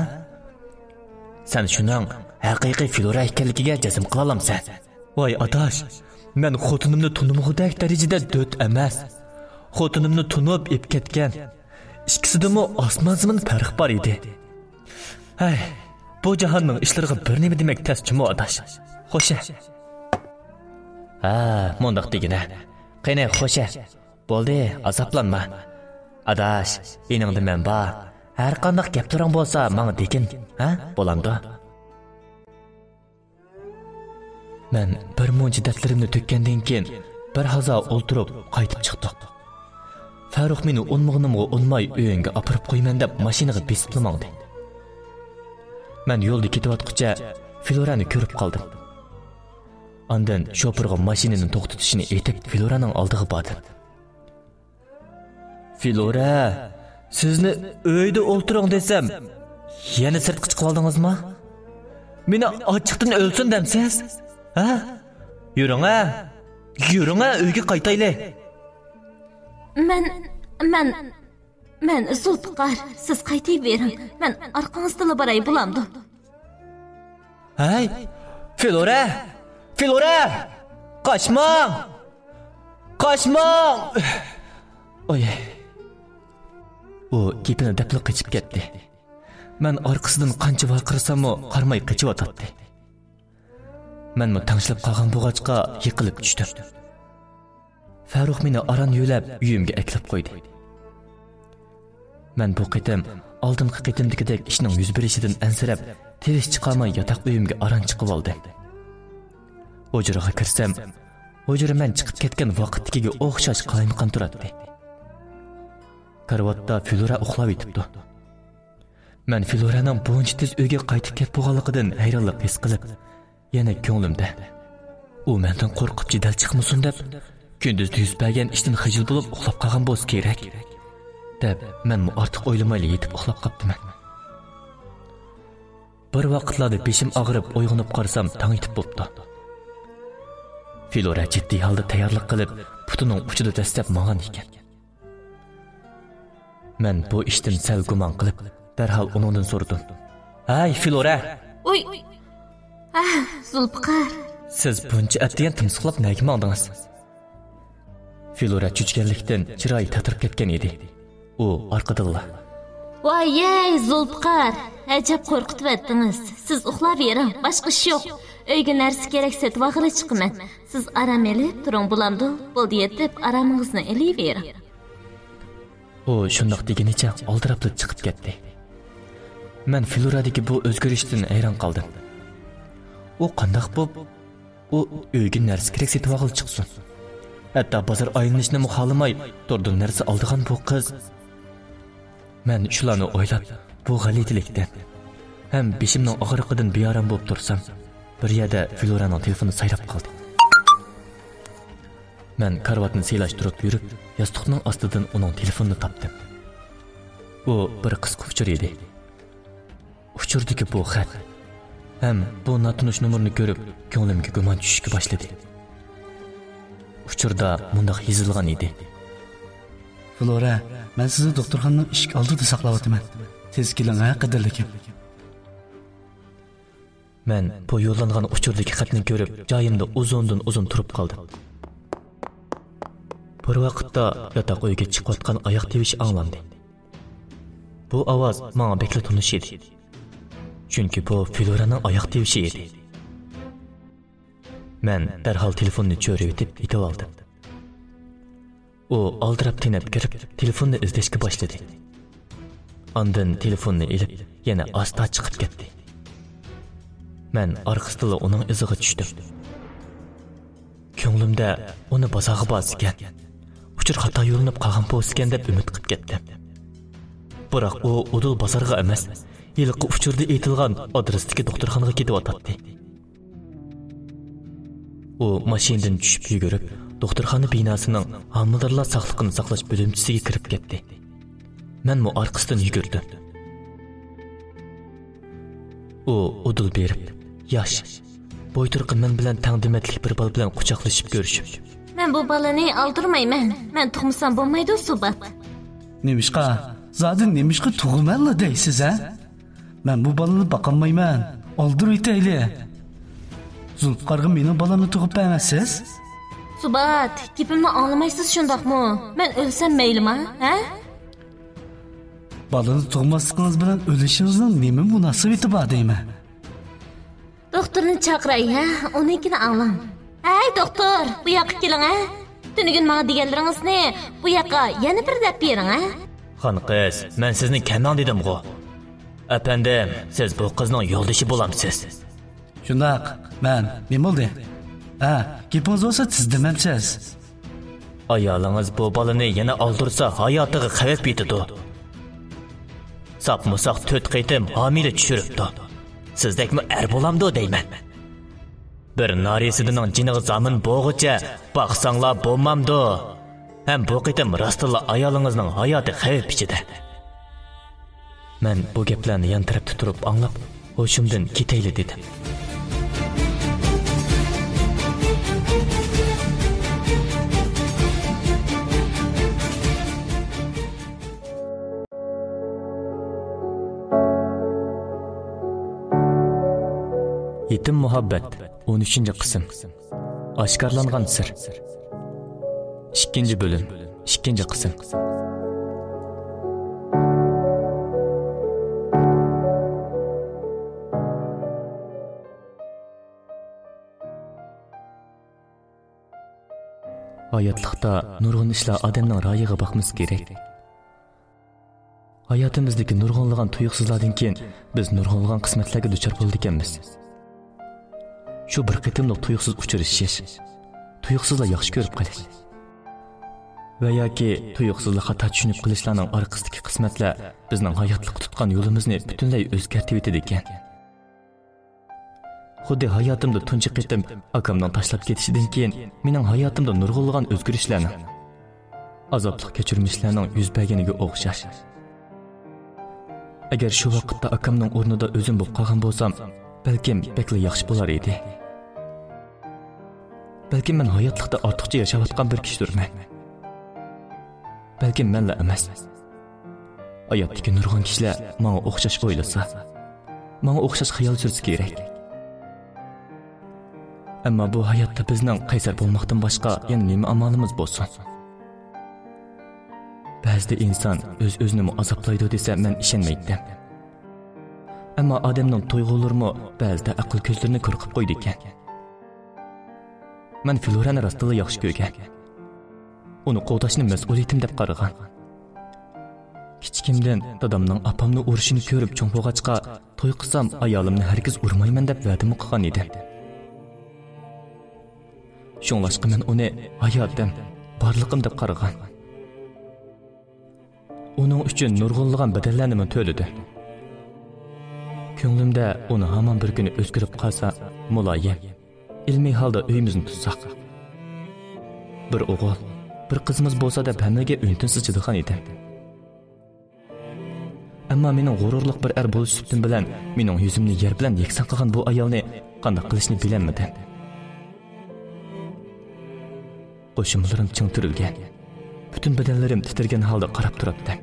Sen shuning haqiqiy Filora ekanligiga jazm qila olamsan. Voy adash, men xotinimni tunimg'udek darajada do't emas. Xotinimni tunib ep ketgan. Ikkisidimi osmon-zamin farq bor edi. Hay, bu jahonning ishlariga bir nima demak tasjimo adash. Xo'sha. Ha, mundaq degina. Qani xo'sha. Bo'ldi, azoblanma. Adash, eningda men bor. Har qanday gap turang bo'lsa, menga dekin, ha? Bo'lamdi. Men bir muncha datlarimni to'kkandan keyin bir hazo o'ltirib qaytib chiqdim. Farruh meni unmag'inimga unmay uyingga apirib qo'yman deb mashinaga besiblamangdi. Men yo'lda ketayotguncha Filorani ko'rib qoldim. Ondan shoferga mashinani to'xtatishini aytib Filoraning oldiga bordim. Filora, sizni uyda o'ltiring desam, yana sirtqa chiqib oldingizmi? Meni ochiqdan o'lsin demsiz? Ha? Yuring ha. Yuring ha, uyga qaytaylik. Men Zulfiqar, siz qaytib bering. Men orqangizdan boray bo'lamdi. Hay, Filora! Filora! Qochmang! Qochmang! Oy. U gapini dapli qochib ketdi. Men orqasidan qancha vaqirsammo qarmay qochib o'tdi. Menmi tanglab qolgan bo'g'achqa yiqilib tushdim. Farruh meni aran yo'lab uyimga aklab qo'ydi. Men bu qitim oldingi qitimdagidek ishning yuz berishidan ansirab, tez chiqamay yotoq uyimga aran chiqib oldim. Hujraga kirsam, hujra men chiqib ketgan vaqtdagi o'xshash qalaymiqan turadi. Karvatda Filora uxlab yotibdi. Men Filoraning buncha tez uyga qaytib kelib bo'lganligidan hayronlik his qilib, yana ko'nglimda u mendan qo'rqib jidal chiqmasin deb, kunduz yuz bergan ishdan xijil bo'lib uxlab qolgan bo'lsa kerak deb men ortiq o'ylamayli yetib uxlab qolibman. Bir vaqtlarda beshim og'rib uyg'onib qarsam tong yetib bo'pti. Filora jiddiy holda tayyorlik qilib, putining uchida dastlab ma'an ekan. Men bu ishdan sal gumon qilib, darhol uningdan so'radim. "Hay Filora!" Oy. Zulfiqar. Siz buncha atdigan timsoqlab nega maqdingiz? Filora cho'chganlikdan chiroyi tatirib ketgan edi. U orqadilla. Voy, Zulfiqar, ajab qo'rqitib etdingiz. Siz uxlayvering, boshqa ish yo'q. Uyga narsa kerak setib vaqili chiqaman. Siz aram elib turing bulamdi. Bo'ldi yetib aramingizni eliyvering. U shundoq degunicha oldirabli chiqib ketdi. Men Filoradagi bu o'zgarishdan hayron qoldim. U qandoq bo'lib, u uyga narsa kerak setib vaqili chiqsin. Hatta bozor aylanishni xohlamay turdi narsa oldigan bu qiz. Men shularni o'ylab, bu g'alatilikdan ham beshimning og'riqidan beorom bo'lib tursam, bir yerda Filoraning telefoni sayrab qoldi. Men karvatni seylashtirib yurib, yostiqning ostidan uning telefonini topdim. U bir qisqa uchur edi. Uchurdagi bu xat ham bu notanish nomerni ko'rib, ko'nglimga gumon tushishga boshladi. Uchurda mundaq yozilgan edi. Flora, men sizni doktorxonaning eshik oldida saqlayapman. Tez keling, qadrlikim. Men bu yo'llangan uchurdagi xatni ko'rib, joyimda uzun turib qoldim. Bir vaqtda yotoq uyga chiqayotgan oyoq tevish anglandi. Bu ovoz menga bekli tanish edi. Chunki bu Filoraning oyoq tevishi edi. Men darhol telefonni cho'rib yetib oldim. U oldirab tinib kirib, telefonni izlashga boshladi. Ondan telefonni elib, yana asta chiqib ketdi. Men orqasidan uning iziga tushdim. Ko'nglimda uni bozorga bosgan, uchur xato yo'linib qolgan bo'lsa deb umid qilib ketdim. Biroq u udul bozorga emas, yilqi uchurda aytilgan adresdagi doktorxonaga ketib o'tdi. U mashinadan tushib yugurib, doktorxona binosining homildorlar saqliqini saqlash bo'limchisiga kirib ketdi. Men mu orqasidan yugurdim. U udul berib, yosh, bo'yturqi men bilan taqdimatlik bir bola bilan quchoqlashib ko'rishib. Men bu balani oldirmayman. Men tug'masam bo'lmaydi, Subat. Nemishqa? Zadin nemishqa tug'manla deysiz, ha? Men bu balani baqolmayman. Oldir aytayli. Zulfiqarga mening balamni tug'ib berasiz? Subat, gapimni anglamaysiz shundoqmi? Men o'lsam maylimi, ha? Balani tug'masligingiz bilan o'lishingizning nima munosabati bor deyman? Doktorni chaqiray, ha? Unikini anglang. Hey doktor, bu yoqqa keling, ha? Tunugun menga deganlaringizni bu yoqqa yana bir deb bering, ha? Xon qiz, men sizni kamon dedim-ku. Efendim, siz bu qizning yo'ldoshi bo'lamsiz. Shundoq, men nima bo'ldi? Gapingiz bo'lsa siz demamsiz. Ayolingiz bu balani yana oldirsa hayotiga xavf yetadi. Sapmusoq 4 qitim homila tushiribdi. Sizdekmi er bo'lamdi deyman. Bir narisidining jiniga zamin bo'g'icha baqsanglar bo'lmamdi. Ham bu qitim rostilla ayolingizning hayoti xavf ichida. Men bu gaplarni yantirib turib anglab, hoshimdan ketayli dedim. Yetim muhabbat 13-qism. Oshkorlangan sir. 2-bo'lim, 2-qism. Hayotlikda nurg'un ishlar odamning ro'yiga boqmamiz kerak. Hayotimizdagi nurg'unlagan tuyuqsizlardan keyin biz nurg'unlagan qismatlarga duchor bo'ldik ekanmiz. Shu bir qitimliq tuyuqsiz uchrashish, tuyuqsizlar yaxshi ko'rib qolish va yoki tuyuqsizlar xato tushunib qilishlarning orqasidagi qismatlar bizning hayotlik tutgan yo'limizni butunlay o'zgartirib etadi ekan. Xuddi hayotimda tunji qitim akamdan tashlab ketishidan keyin mening hayotimda nurg'unlagan o'zgarishlarning, azobli kechirmishlarning yuz berganiga o'xshash. Agar shu vaqtda akamning o'rnida o'zim bo'lib qolgan bo'lsam, balkim bekli yaxshi bo'lar edi. Balkim men hayotlikda ortiqcha yashayotgan bir kishidirman. Balkim menla emas. Hayotdagi nurg'un kishilar menga o'xshash o'ylasa, menga o'xshash xayol sursa kerak. Ammo bu hayotda bizning qaysar bo'lmoqdan boshqa yana nima amalimiz bo'lsin? Ba'zida inson o'z-o'zini azoblaydi desa men ishonmaydim. Ammo odamning tuyg'ularimi ba'zida aql ko'zlarini ko'rqib qo'ydi ekan. Men Florani rostila yaxshi ko'rgan. Uni qo'dashni mas'uliyatim deb qaragan. Kichkimdan dadamning apamni urishini ko'rib cho'ng bo'lg'achqa to'y qilsam ayolimni hargiz urmayman deb va'da qilgan edim. Shunlashqa men uni hayotim, borlig'im deb qaragan. Uning uchun nurg'unlagan bedellarni men to'ladim. Ko'nglimda uni hamon bir kuni o'zgarib qolsa, muloyim, ilmiy holda uyimizni tutsak. Bir o'g'il, bir qizimiz bo'lsa deb hammaga untinsiz chidagan edim. Ammo mening g'ururliq bir er bo'lish siftim bilan mening yuzimni yer bilan yeksan qilgan bu ayolni qanday qilishni bilmadim. Qo'shimlarim ching turilgan. Butun badanlarim titirgan holda qarab turibdi.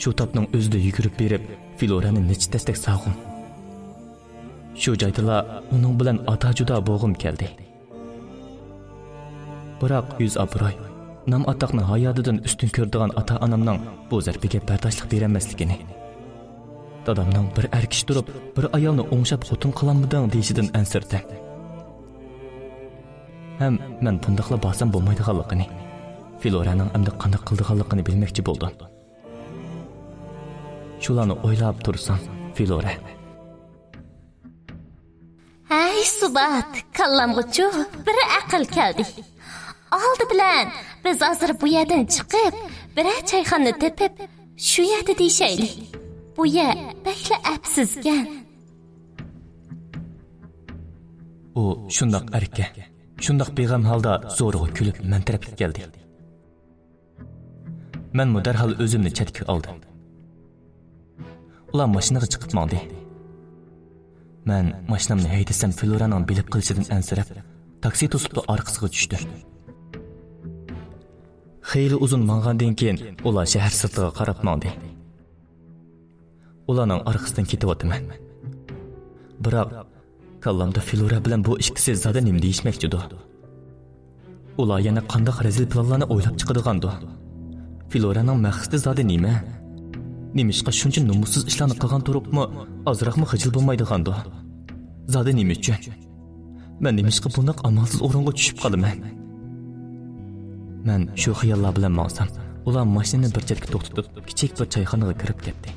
Shu topning o'zida yugurib berib, Florani nechtasdak sog'im. Shu joyda uning bilan ata juda bo'g'im keldi. Biroq yuz obro'y, nam atoqni hayotidan ustun ko'rdigan ota-onamning bu zarbiga bardoshlik bermasligini, dadamning bir erkish turib, bir ayolni o'ngshab xotin qilamiding deyishidan ansirdi. Ham men bundaqla bosam bo'lmaydiganligini, Floraning endi qanday qildiganligini bilmoqchi bo'ldim. Shularni o'ylab tursam, Flora. Ay Subat, kallamg'uchu, bir aql keldi. Oldi bilan biz hozir bu yerdan chiqib, bir choyxona tepib, shu yerda deyshaylik. Bu yer bakla apsizgan. U shundoq erka, shundoq beg'am holda zo'rg'a kulib men tarafga keldi. Men darhol o'zimni chetga oldim. Ular mashinaga chiqib mandi. Men mashinamni haydasam Floraning bilib qilishidan ansirab, taksi to'sib orqasiga tushdim. Xeyli uzun mangandan keyin ular shahar sirtiga qarab mandi. Ularning orqasidan ketyapman. Biroq kallamda Flora bilan bu ikkisi zada nima deyishmoqchidir. Ular yana qanday rezil planlarni o'ylab chiqadigandir. Floraning maqsadi zada nima? Nimishqa shuncha numussiz ishlarni qilgan turibmi, ozroqmi xijil bo'lmaydigandir. Zada nima uchun? Men nimishqa bundoq amalsiz o'ringa tushib qolaman. Men shu xayollar bilan maqsam, ular mashinani bir chetga to'xtatib, kichik bir choyxonaga kirib ketdi.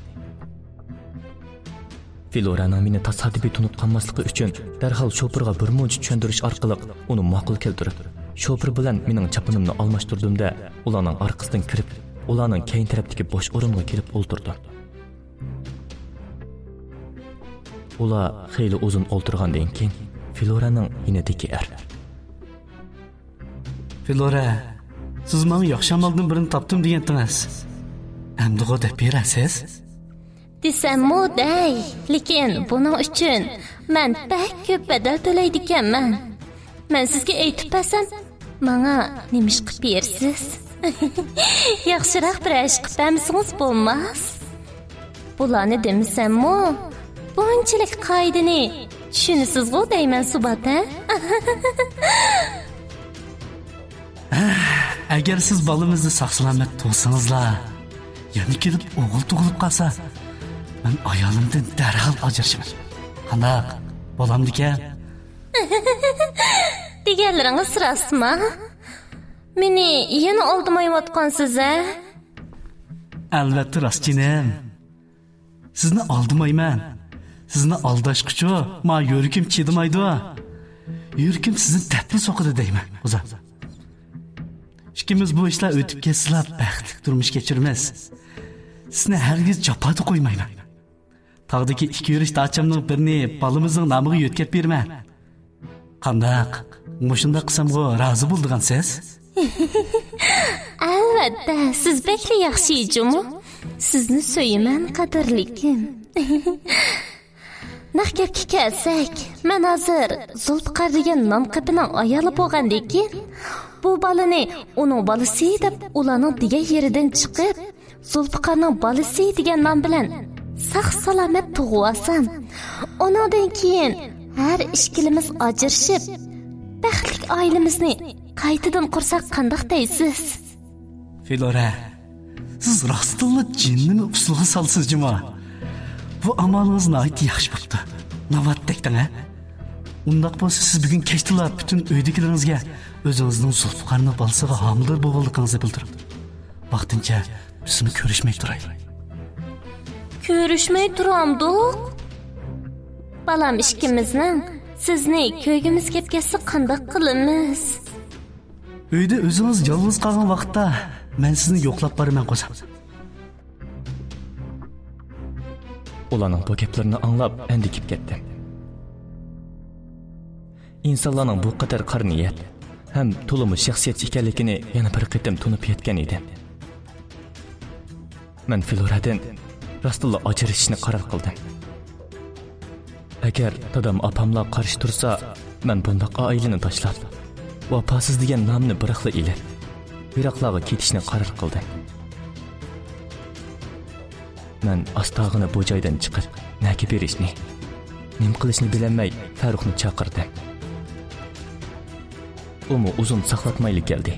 Florani meni tasodifiy tunib qolmasligi uchun darhol shofirga bir muncha tushuntirish orqali uni ma'qul keltirib, shofir bilan mening chapunimni almashtirdimda, ularning orqasidan kirib, ularning keyin tarafdagi bo'sh o'ringa kelib o'ltirdim. Ular xeyli uzun o'ltirgandan keyin Floraning yinidagi Flora, siz menga yaxshi amaldan birini topdim degandingiz. Endi deb berasiz? Desam-mu day, lekin buning uchun men pek ko'p badal to'laydi ekanman. Men sizga aytib pasam, menga nima ish qilib bersiz? Yaxshiroq bir ish qilib bersangiz bo'lmas. Bularni demasam-mu, bunchalik qoidani tushunasiz-ku deyman Subat, ha? Agar siz bolamizni sog'-salomat tug'sangizlar, yana kelib o'g'il tug'ilib qolsa, men ayolimdan darhol ajrashaman. Qanday bo'lamdi-ki? Deganlaringiz rostmi? Meni yana oldimayotgansiz-a? Albatta rost jinim. Sizni oldimayman. Sizni aldashqichu, men yurkim chidamaydi. Yurkim sizni tapni so'qidi deyman. O'zi. İkimiz bu ishlar o'tib ketsa, baxtli turmush kechiramiz. Sizni hargiz jafoda qo'ymayman. Tog'dagi ikki yurish dachamning birini bolamizning nomiga yo'tkab berman. Qandaq? Mushunda qilsam-ku rozi bo'ldigansiz? Albatta, siz bekli yaxshi ijmu. Sizni so'yiman, qadrlikim. Naq gapga kelsak, men hozir Zulfiqar degan nom qipining ayoli bo'lgandan keyin bu balani uning balasi deb ularning degan yeridan chiqib, Zulfiqarning balasi degan nom bilan sog' salomat tug'ib olsam, undan keyin Her işkilimiz ajrashib, baxtli oilamizni qaytadan qursak qandoq deysiz? Filora, siz rostilla jinnini usulga salsizmi? Bu amalınız nəhayət yaxşı bo'libdi. Navbatdakdan, ha? Undaq bo'lsa siz bugun kechdilar bütün uydagilaringizga o'zingizning Zulfiqarning balasiga homilador bo'lganligingizni bildirib, vaqtincha bizni ko'rishmay turaylik. Ko'rishmay turamdiq. Balam ikkimizning sizni ko'ygimiz ketgasi qandoq qilamiz? Uyda o'zingiz yolg'iz qolgan vaqtda men sizni yo'qlab boraman qo'sam. Ularning bu gaplarini anglab andikib ketdim. İnsanlarning bu qadar qarniyat ham to'limi shaxsiyat ekanligini yana bir qitim tunib yetgan edim. Men Filoradan rostilla ajrashishni qaror qildim. Agar dadam opamlar qarshi tursa, men bundoq oilani tashlab, vafosiz degan nomni biraqla ilib, Iroqlarga ketishni qaror qildim. Men astag'ini bu joydan chiqib, nega berishni, nim qilishni bilmay Farruxni chaqirdim. Umu uzun saqlatmayli keldi.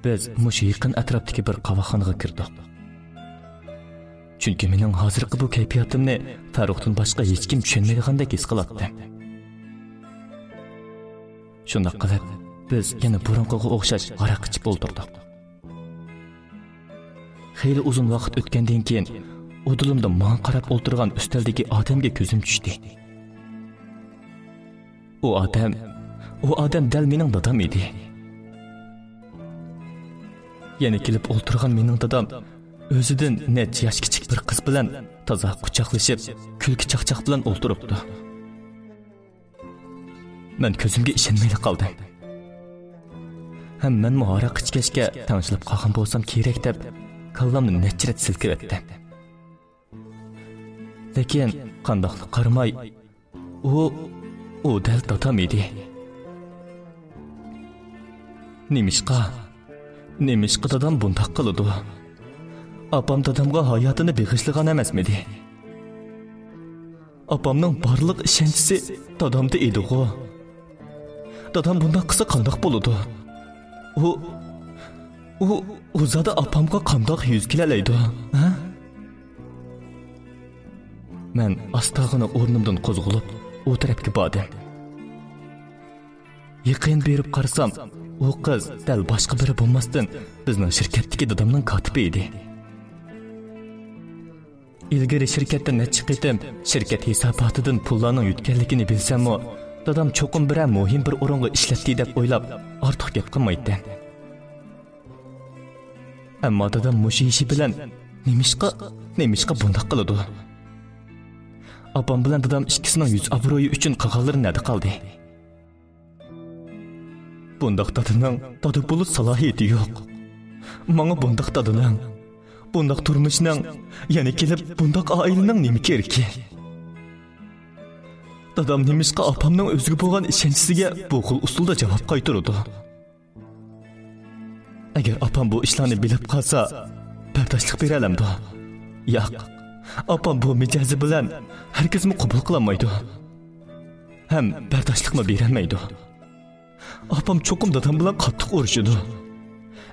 Biz mush yaqin atrofdagi bir qavoxonaga kirdik. Chunki mening hozirgi bu kayfiyatimni Farruxdan boshqa hech kim tushunmaydigandek his qilardim. Shunda qilib, biz yana burunqiga o'xshash aroq ichib o'ltirdik. Xeyli uzun vaqt o'tgandan keyin o'dilimda menga qarab o'ltirgan ustaldagi odamga ko'zim tushdi. O adam dal mening dadam edi. Yana kelib o'ltirgan mening dadam o'zidan necha yosh kichik bir qiz bilan toza quchoqlashib, kulki chaqchaq bilan o'ltiribdi. Men ko'zimga ishonmay qoldim. Ham men muharaq ichkashga tanishib qolgan bo'lsam kerak deb kallamni nechirat silkib etdim. Lekin qandoqli qaramay o dal dadam edi. Nemishqa dadam bundoq qiladi? Apam dadamga hayotini beg'ishlagan emasmidi? Apamning barliq ishonchisi dadamda edi-ku. Dadam bundoq qilsa qandoq bo'ladi? U zada apamga qandoq yuz kelalaydi, ha? Men astag'ini o'rnimdan qo'zg'alib, o tarafga bordim. Yaqin berib qarasam, o qiz dal boshqa biri bo'lmasdan bizning shirkatdagi dadamning kotibi edi. Ilgari shirkatda necha qitim shirkat hisobotidan pullarning yutganligini bilsam-mo, dadam cho'qim bir muhim bir o'ringa ishlatdi deb o'ylab, ortiq gap qilmaydi. Ammo dadam mushi ishi bilan nemishqa bundoq qiladi? Apam bilan dadam ikkisining yuz obro'yi uchun qilganlari nada qoldi? Bundoq dadamning dada bo'lish salohiyati yo'q. Menga bundoq dadaning, bundoq turmushning, yana kelib bundoq oilaning nima keragi? Dadam nemishqa apamning o'ziga bo'lgan ishonchisiga bu xil usulda javob qaytaradi. Agar apam bu ishlarni bilib qolsa, bardoshlik bera olamdi. Yo'q. Apam bu mijozi bilan hargizmi qabul qilmaydi. Ham bardoshlikmi bermaydi. Apam cho'qim dadam bilan qattiq urushadi.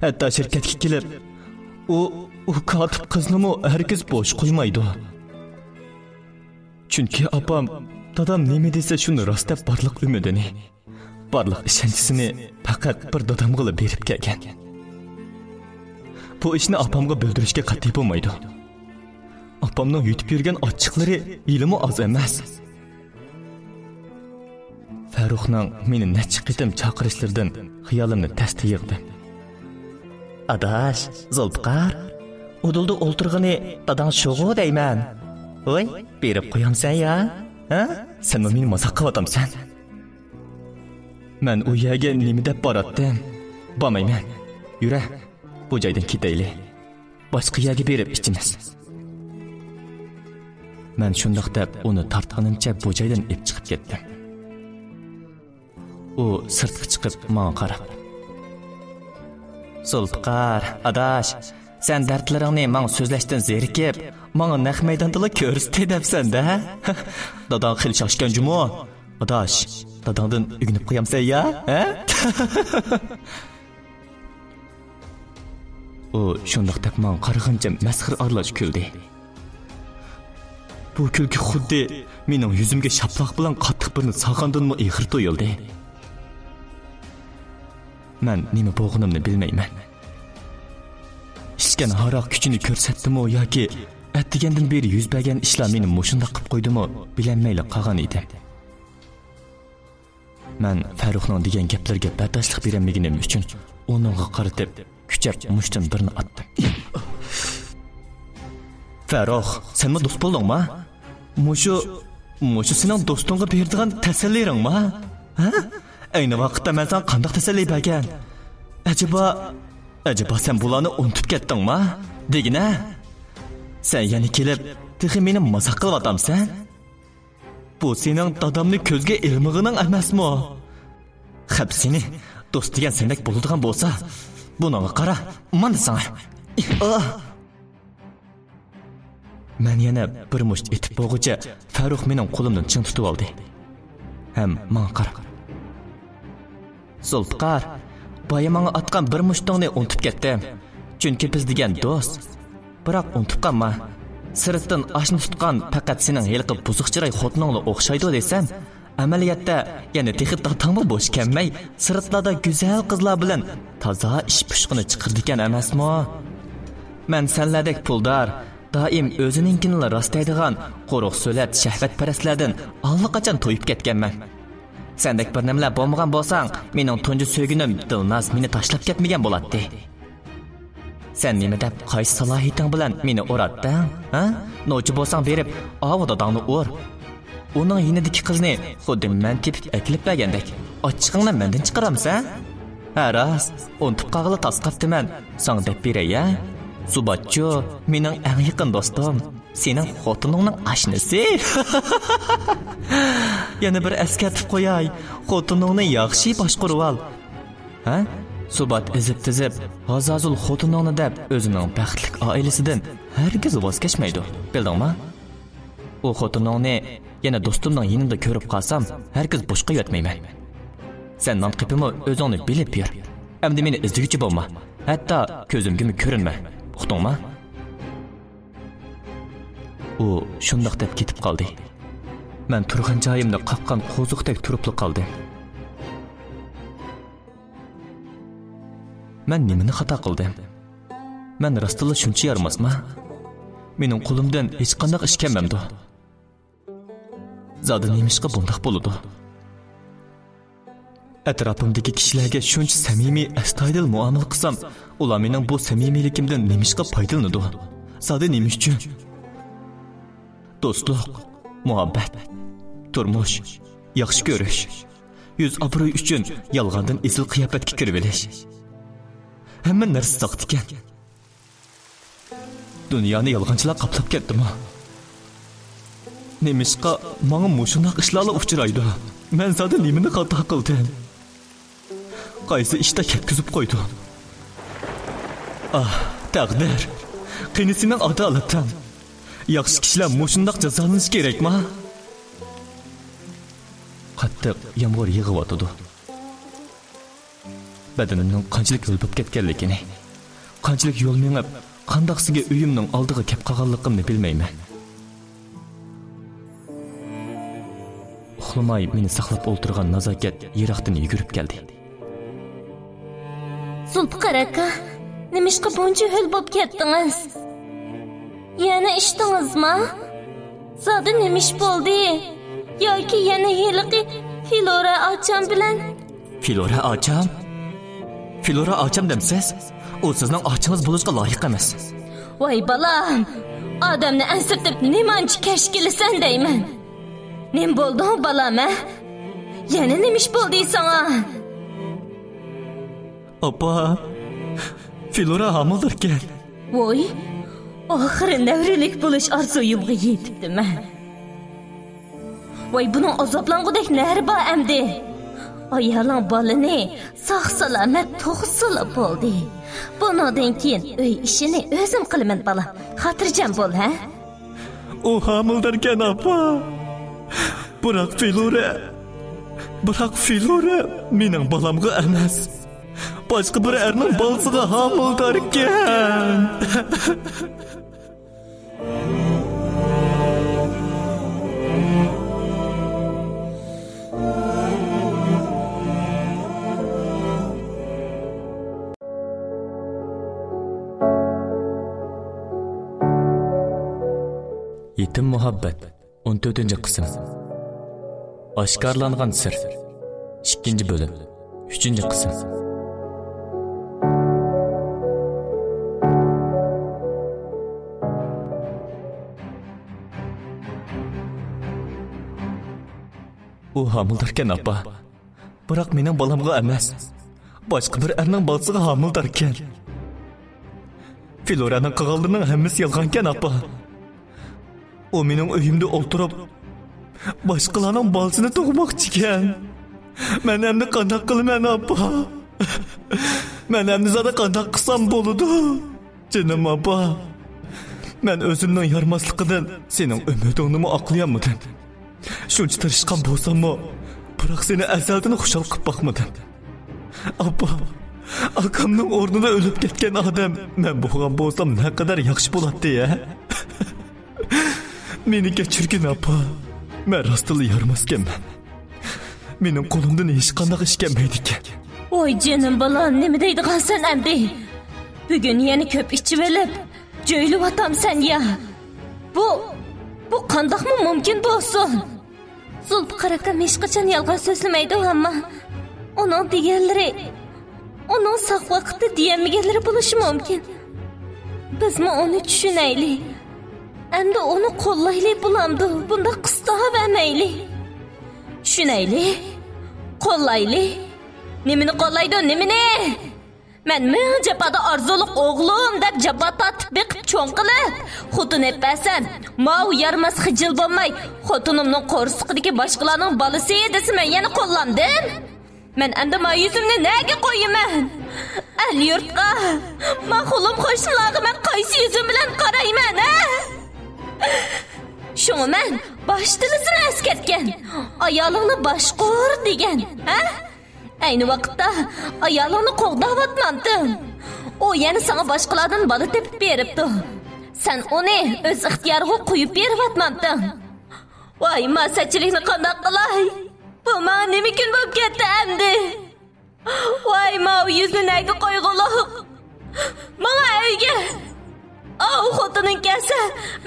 Hatto shirkatga kelib, u kotib qizni hargiz bo'sh qo'ymaydi. Chunki apam dadam nima desa shuni rostlab barliq umidini, barliq ishonchisini faqat bir dadamga berib kelgan. Bu ishni apamga bildirishga qat'iy bo'lmaydi. Apamning yutib yurgan ochiqlari ilmi oz emas. Farruxning meni necha qitim chaqirishlaridan xiyolimni tasdi yig'dim. Adash, Zulfiqar, o'dilda o'ltirg'ini dadang sho'g'u deyman. Voy, berib qo'yamsan ya? Ha? Sen meni mazoq qilyapsan. Men u yerga nima deb boratdim? Bormayman. Yura, bu joydan ketaylik. Boshqa yerga berib ichimiz. Men shundoq deb uni tortganimcha bu joydan ib chiqib ketdim. U sirtga chiqib menga qarab: "Zulfiqar, adash, sen dardlaringni menga so'zlashdan zerikib, Manga naq maydonda ko'rsatay debsan-da. Dadang xil shoshgan jumo. Adash, dadangdan o'ginib qo'yamsan ya, ha? O shundoq deb men qarag'ancha masxir aralash kuldi. Bu kulki xuddi mening yuzimga shaploq bilan qattiq birni sag'andanmi ig'ir to'yildi. Men nima bo'lganimni bilmayman. Ishgan haroq kuchini ko'rsatdimi yoki atdigandan beri yuz bergan ishlar meni mushunda qilib qo'ydimi bilmayla qolgan edim. Men Farruxning degan gaplarga bardoshlik berolmaganim uchun uningga qaratib kuchab mushtin birini otdim. Farrux, senmi do'st bo'ldingmi? Mushu sening do'stingga berdigan tasalliringmi? Ha? Ayni vaqtda men sen qanday tasalli bergan? Acaba sen bularni unutib ketdingmi? Degina. Sen yana kelib, texi meni mazoq qilyapsan? Bu sening dadamni ko'zga ilmig'ining emasmi? Xab seni do'st degan sendek bo'ladigan bo'lsa, bunga qara, mana sana. Men yana bir musht etib bo'g'icha Farruh mening qo'limdan ching tutib oldi. Ham menga qara. Zulfiqar, boya menga atgan bir mushtingni unutib ketdim. Chunki biz degan do'st. Biroq unutib qolma. Sirtdan oshni tutgan faqat sening yilqi buzuqchiray xotiningga o'xshaydi desam, amaliyotda yana texib tatangmi bo'sh kelmay, sirtlarda go'zal qizlar bilan toza ish pushqini chiqirdikan emasmi? Men senlardek puldor, doim o'zininkini rostlaydigan, qo'ruq so'lat shahvatparastlardan allaqachon to'yib ketganman. Sendek bir nimalar bo'lmagan bo'lsang, mening tunji so'ginim Dilnaz meni tashlab ketmagan bo'ladi. Sen nima deb qaysi salohiyating bilan meni o'ratding? Ha? Nochi bo'lsang berib, avodadangni ur. Uning yinidagi qizni xuddi men tepib akilib bergandek, ochiqingni mendan chiqaramsan? Ha, rost, unutib qolg'ili tasqatdiman. Sang deb beray-ya. Subatcho, mening eng yaqin do'stim, sening xotiningning ashnasi. Yana bir eslatib qo'yay, xotiningni yaxshi boshqarib ol. Ha? Subat ezib-tizib, G'azazul xotiningni deb o'zining baxtli oilasidan hargiz voz kechmaydi. Bildingmi? O xotiningni yana do'stimning yonida ko'rib qolsam, hargiz boshqa yotmayman. Sen nom qipimi o'zingni bilib ber. Endi meni izlaguvchi bo'lma. Hatto ko'zimga ko'rinma. Uqdingmi? U shundoq deb ketib qoldi. Men turgan joyimda qaqqan qo'ziqdek turib qoldim. Men nimani xato qildim? Men rostila shuncha yarmasmi? Mening qo'limdan hech qanday ish kelmamdi. Zodi nemishqa bundaq bo'ladi? Atrofimdagi kishilarga shuncha samimiy, astoydil muomala qilsam, ular mening bu samimiyligimdan nemishqa foydalanadi? Zodi nemish uchun? Do'stlik, muhabbat, turmush, yaxshi ko'rish, yuz obro'y uchun yolg'ondan esil qiyofatga kirib olish. Hamma narsa saqt ekan. Dunyoni yolg'onchilar qoplab ketdimi? Nemishqa menga mushunaq ishlarga uchraydi? Men zodi nimani xato qildim? Qaysi ishda ketkizib qo'ydi? Taqdir. Qinisining adolatan. Yaxshi kishilar mushunaq jazolanishi kerakmi? Qattiq yomg'ir yig'ib Badanimning qanchalik o'lib ketganligini, qanchalik yo'l mengib, qandaqsiga uyimning oldiga kelib qolganligimni bilmayman. Uxlamay meni saqlab o'ltirgan nazokat yiroqdan yugurib keldi. Zulfiqar aka, nimishqa buncha ho'l bo'lib ketdingiz? Yana ishdingizmi? Zodi nimish bo'ldi? Yoki yana yiliqi Filora ocham bilan? Filora ocham? Filora ocham demsiz? U sizning ochingiz bo'lishga loyiq emas. Voy balam, odamni ansibdib nemanchi kashkilisan deyman. Nem bo'ldi balam, ha? Yana nimish bo'ldi sana? Opa, Filora hamildirkan. Voy, oxiri davrilik bo'lish orzuyimga yetibdimi? Voy, buning azoblangudek nari bor amdi. Ayalang bolani sog' salomat tug'silib bo'ldi. Bundan keyin uy ishini o'zim qilaman balam. Xotirjam bo'l, ha? u homildirkan apa. Biroq Filora mening balamga emas, boshqa bir erning balasiga homildirkan. Yetim muhabbet 14-qism. Oshkorlangan sir 2-bölüm 3-qism. U homildirkan apa. Biroq mening balamga emas, boshqa bir erning balasiga homildirkan. Filoraning qilganlarining hammasi yolg'onkan apa. O mening uyimda o'ltirib, boshqalarning balasini tug'moqchi ekan. Men endi qanday qilaman apa? Men endi zada qanday qilsam bo'ladi? Jinim apa. Men o'zimning yarmasligidan sening umidingni oqlayolmadim. Shuncha tirishgan bo'lsam-mu, biroq seni azaldan xushal qilib boqmadim. Apa, akamning o'rnida o'lib ketgan odam men bo'lgan bo'lsam ne qadar yaxshi bo'ladi-ya. Meni kechirgin apa. Men rostli yarmaskanman. Mening qo'limdan hech qanday ish kelmaydi ekan. Voy jinim balam, nima deydigansan endi? Bugun yana ko'p ichib olib, jo'ylab atamsan ya. Bu qandoqmi mumkin bo'lsin? Zulfiqar akam hech qachon yolg'on so'zlamaydi, ammo uning deganlari, uning saq vaqtda diyamaganlari bo'lishi mumkin. Bizmi uni tushunaylik. Endi onu qo'llaylik bulamdi. Bunda qistaa vermeyli. Tushunaylik. Qo'llaylik. Nimini qo'llaydi, nimini? Men ming japada arzuluq o'g'lim deb jabba tatib beqib cho'ng qilib, xotun etpasan, mau yarmas xijil bo'lmay, xotunimning qo'rsiqidagi boshqalarning balasi desa men yana qo'llandim. Men endi ma yuzimni nega qo'yaman? El yurtqa, mahulum qo'shnilarga men qaysi yuzim bilan qarayman, ha? Şunu men baştılısını esketken, ayalını başqur degen, ha? Aynı vaqtda ayalını qo'g'davatmandim. O yana sana başqalardan bala tepib beribdi. Sen onu öz ixtiyoriga qo'yib bervatmanding. Voy, masachilikni qanday qilay? Bu menga nima kun bo'lib ketdi endi? Voy, mau yuzni nega qo'yg'uloq? Menga uyga xotining kelsa,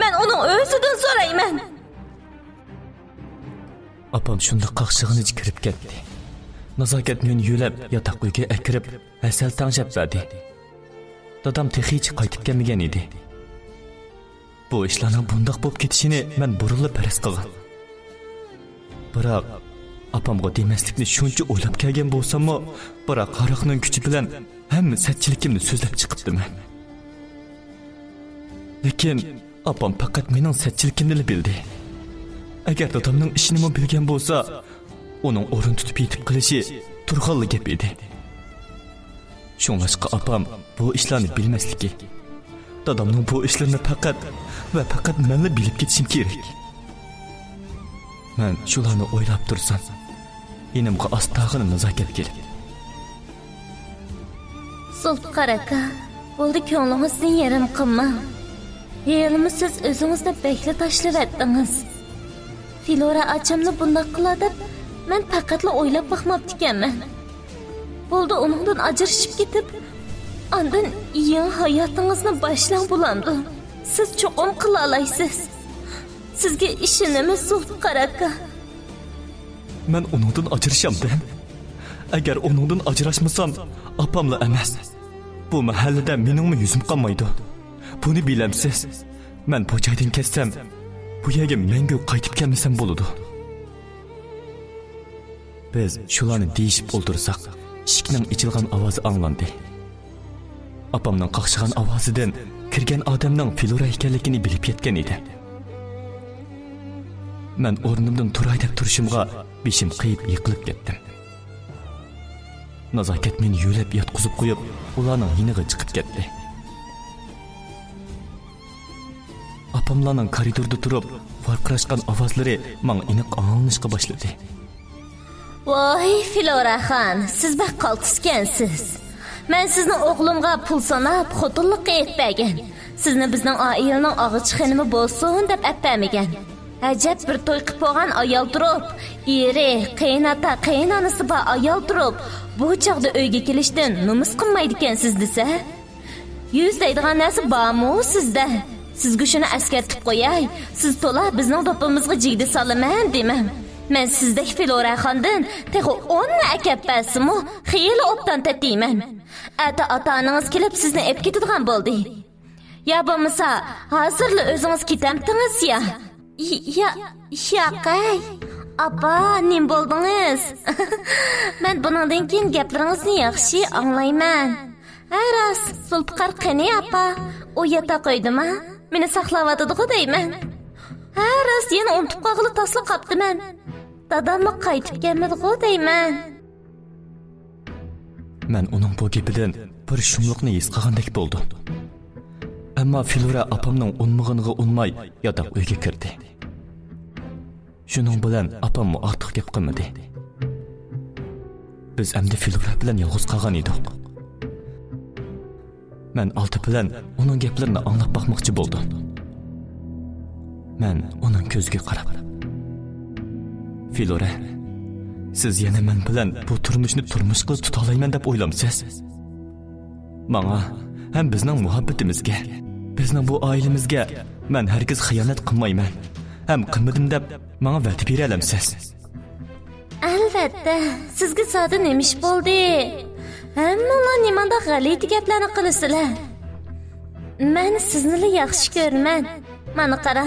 men uning o'zidan so'rayman. Apam shunda qaqshig'ini kirib ketdi. Nazokat meni yo'lab yotoq uyga akirib, asal tanglab berdi. Dadam texichi qaytib kelmagan edi. Bu ishlarning bundoq bo'lib ketishini men burilib paras qilgan. Biroq apamga demaslikni shuncha o'ylab kelgan bo'lsam-mu, biroq qaroqning kuchi bilan hamma satchiligimni so'zlab chiqibdiman. Lekin apam faqat mening satchiligimni bildi. Agar dadamning ishini bilgan bo'lsa, uning o'rin tutib yetib qilishi turg'anli gap edi. Shunlashqa apam bu ishlarni bilmasligi, dadamning bu ishlarni faqat menla bilib ketishim kerak. Men shularni o'ylab tursam, enimga astag'ini nazokat kelib. Zulfiqar aka, bo'ldi ko'nglingizni yarim qilma. Yelimi siz o'zingizni bekla tashlab etdingiz. Filora achamni bunday qiladi, men faqatla o'ylab baxmabdi ekanman. Bo'ldi uningdan ajrashib ketib, ondan yangi hayotingizni boshlang bo'landi. Siz cho'qim qila olasiz. Sizga ishonamiz Zulfiqar aka. Men uningdan ajrashamdim. Agar uningdan ajrashmasam, opamla emas. Bu mahallada meningmi yuzim qolmaydi. Buni bilamsiz. Men bu joydan ketsam, bu yerga menga qaytib kelmasam bo'ladi. Biz shularni deyishib o'ltirsak, eshikning ichilgan ovozi anglandi. Opamning qaqshigan ovozidan kirgan odamning Filora ekanligini bilib yetgan edi. Men o'rnimdan turay deb turishimga beshim qiyib yiqilib ketdim. Nazokat meni yo'lab yotqizib qo'yib, ularning yiniga chiqib ketdi. apamlarning koridorda turib varqirashgan ovozlari menga aniq anglanishga boshladi. Voy Filoraxon, siz bak qaltiskansiz. Men sizning o'g'limga pul sanab xotinlikqa etmagan. Sizni bizning oilaning og'ich xonimi bo'lsin deb atpamagan. Ajab bir to'y qilib bo'lgan ayol turib, eri, qaynota, qaynonasi bor ayol turib, bu chaqda uyga kelishdan nomus qilmaydi ekansiz desa, yuz deydigan narsa bormi sizda? Sizga shuni askartib qo'yay, siz to'la bizning do'ppimizga jigdi solaman demam. Men sizdek Filoraxondan texo 10 akapasimi, xeyli obdan tatiyman. Ata-otangiz kelib sizni ep ketadigan bo'ldi. Ya bo'lmasa, hozirla o'zingiz ketamdingiz ya. Şaqay. Apa, nim bo'ldingiz? Men buningdan keyin gaplaringizni yaxshi anglayman. Aras, Zulfiqar qani apa? O yata qo'ydimi? Meni saqlayotdi-ku deyman. Aras, yana unutib qolg'ili tasliq qaptiman. Dadamni qaytib kelmadi-ku deyman. Men uning bu gapidan bir shumliqni his qilgandek bo'ldim. Ammo Filora apamning unmag'iniga unmay yotoq uyga kirdi. Shuning bilan apam ortiq gap qilmadi. Biz endi Filora bilan yolg'iz qolgan edik. Men olti bilan uning gaplarini anglab bakmoqchi bo'ldim. Men uning ko'ziga qarab, Filora, siz yana men bilan bu turmushni turmushga tuta olayman deb o'ylamsiz? Menga ham bizning muhabbatimizga, bizning bu oilamizga men hargiz xiyonat qilmayman. Ham qilmadim deb menga va'da bera olamsiz? Albatta, sizga soda nemish bo'ldi? Hammalar nimanda g'alati gaplarni qilasizlar. Men sizni yaxshi ko'raman. Mana qara,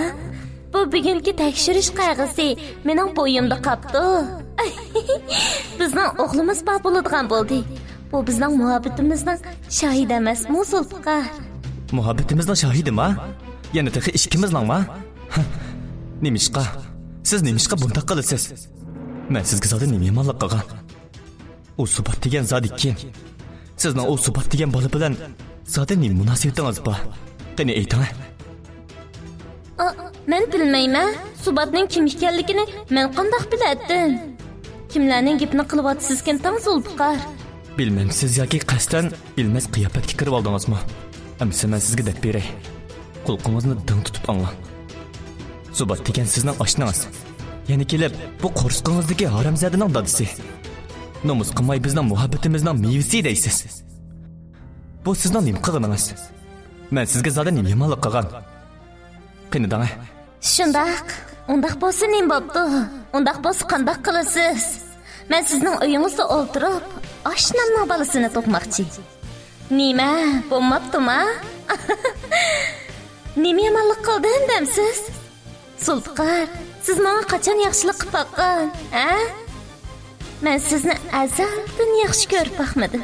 bu bugungi tekshirish qayg'isi mening bo'yimda qapti. Bizning o'g'limiz bor bo'ladigan bo'ldi. Bu bizning muhabbatimizning shohidi emasmi, Zulfiqar? Muhabbatimizning shohidimi? Yana texi ikkimizning-mi? Nimishqa? Siz nimishqa bunday qilasiz? Men sizga zodi nima yomonlik qilgan? O Subat degan zodi kim? Sizning o Subat degan bola bilan zodi nima munosabatingiz bor? Qani ayting. Men bilmayman. Subatning kim ekanligini men qanday biladim? Kimlarning gapini qilyapsizkin tan Zulfiqar? Bilmem siz yoki qasdan bilmas qiyofatga kirib oldingizmi? Amsa men sizga deb beray. Qulqingizni ding tutib anglang. Subat degan sizning oshnangiz. Yana kelib bu qo'rsqingizdagi haramzadaning dadisi. Nomus qilmay bizning muhabbatimizning mevasi deysiz. Bu sizning nima qilganingiz? Men sizga zada nima yomonlik qilgan? Qani dang. Shundaq, undaq bo'lsa nima bo'pti? Undaq bo'lsa qanday qilasiz? Men sizning uyingizda o'ltirib, oshnamning bolasini to'qmoqchi. Nima, bo'lmabdimi? Nima yomonlik qildin demsiz? Zulfiqar, siz menga qachon yaxshilik qilib boqqan, ha? Men sizni azaldan yaxshi ko'rib baxmadim.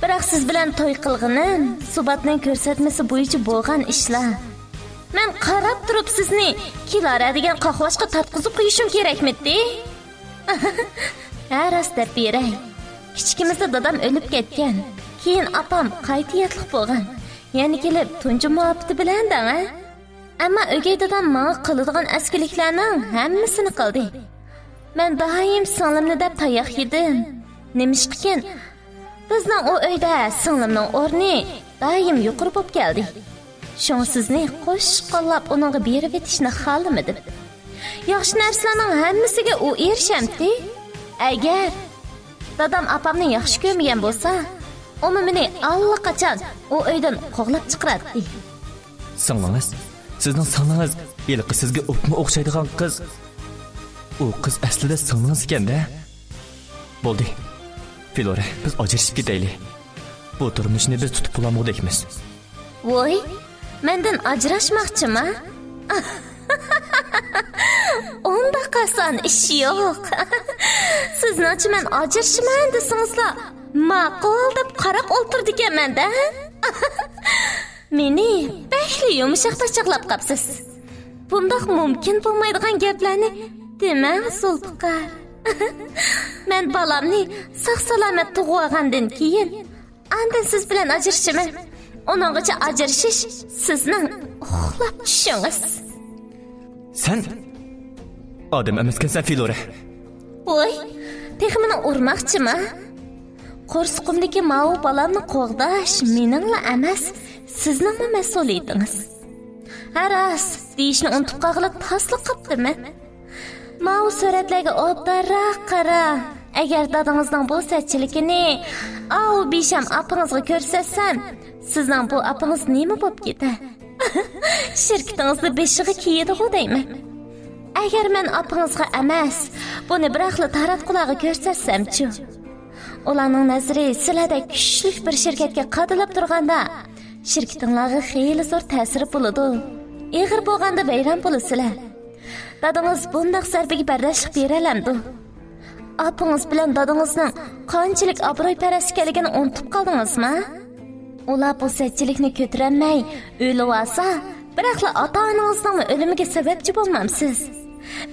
Biroq siz bilan to'y qilganim Subatning ko'rsatmasi bo'yicha bo'lgan ishlar. Men qarab turib sizni Kilara degan qahvashga tatqizib qo'yishim kerakmidi? Aras deb beray. Kichkimizda dadam o'lib ketgan. Keyin opam qaytiyatlik bo'lgan. Yana kelib tunji muhabbati bilan dang-a? Ammo o'gay dadam menga qiladigan askiliklarning hammasini qildi. Men doim singlimni deb tayoq yedim. Nimishqikin bizning o uyda singlimning o'rni doim yuqori bo'lib keldi. Shun sizni qo'shqo'llab uningga berib etishni xohlamadim. Yaxshi narsalarning hammasiga u erishamdi. Agar dadam opamni yaxshi ko'rmagan bo'lsa, uni meni allaqachon u uydan qo'g'lab chiqaradi. Singlingiz, sizning singlingiz yilqi sizga o'pma o'xshaydigan qiz. U qiz aslida singlingiz ekan-da. Bo'ldi. Filora, biz ajrashib ketaylik. Bu turmushni biz tutib qolmoqdekmiz. Voy, mendan ajrashmoqchimi? Onda qasan ish yo'q. Sizningcha men ajrashman desingizlar, ma'qul deb qarab o'ltirdi ekanman-da. Meni baxtli yumshoq tashqilab qapsiz. Bundoq mumkin bo'lmaydigan gaplarni demang Zulfiqar. Men balamni sog' salomat tug'ilgandan keyin andin siz bilan ajrashaman. Onungacha ajrashish sizning uxlab tushingiz. Sen odam emaskansan, Filora. Voy, texmini urmoqchimi? Qo'rsqimdagi mau balamni qo'g'dash meningla emas, sizningmi mas'uliyatingiz. Haras, deyishni unutib qolib tasliq qilibdimi? Mau suratlarga obdarroq qara. Agar dadangizning bu satchiligini au besham apangizga ko'rsatsam, sizning bu apangiz nima bo'lib ketadi? Shirkatingizni beshiga kiyadi-ku deyman. Agar men apangizga emas, buni bir axli taratqularga ko'rsatsam-chi, ularning nazari sizlarda kuchli bir shirkatga qadilib turganda, shirkatingizga xeyli zo'r ta'sir bo'ladi. Eg'ir bo'lganda vayron bo'lasizlar. Dadangiz bundoq zarbaga bardashlik bera olamdi. Apangiz bilan dadangizning qanchalik obro'yparast ekanligini unutib qoldingizmi? Ular bu satchilikni ko'tarolmay o'lib olsa, biroq ota-onangizning o'limiga sababchi bo'lmamsiz.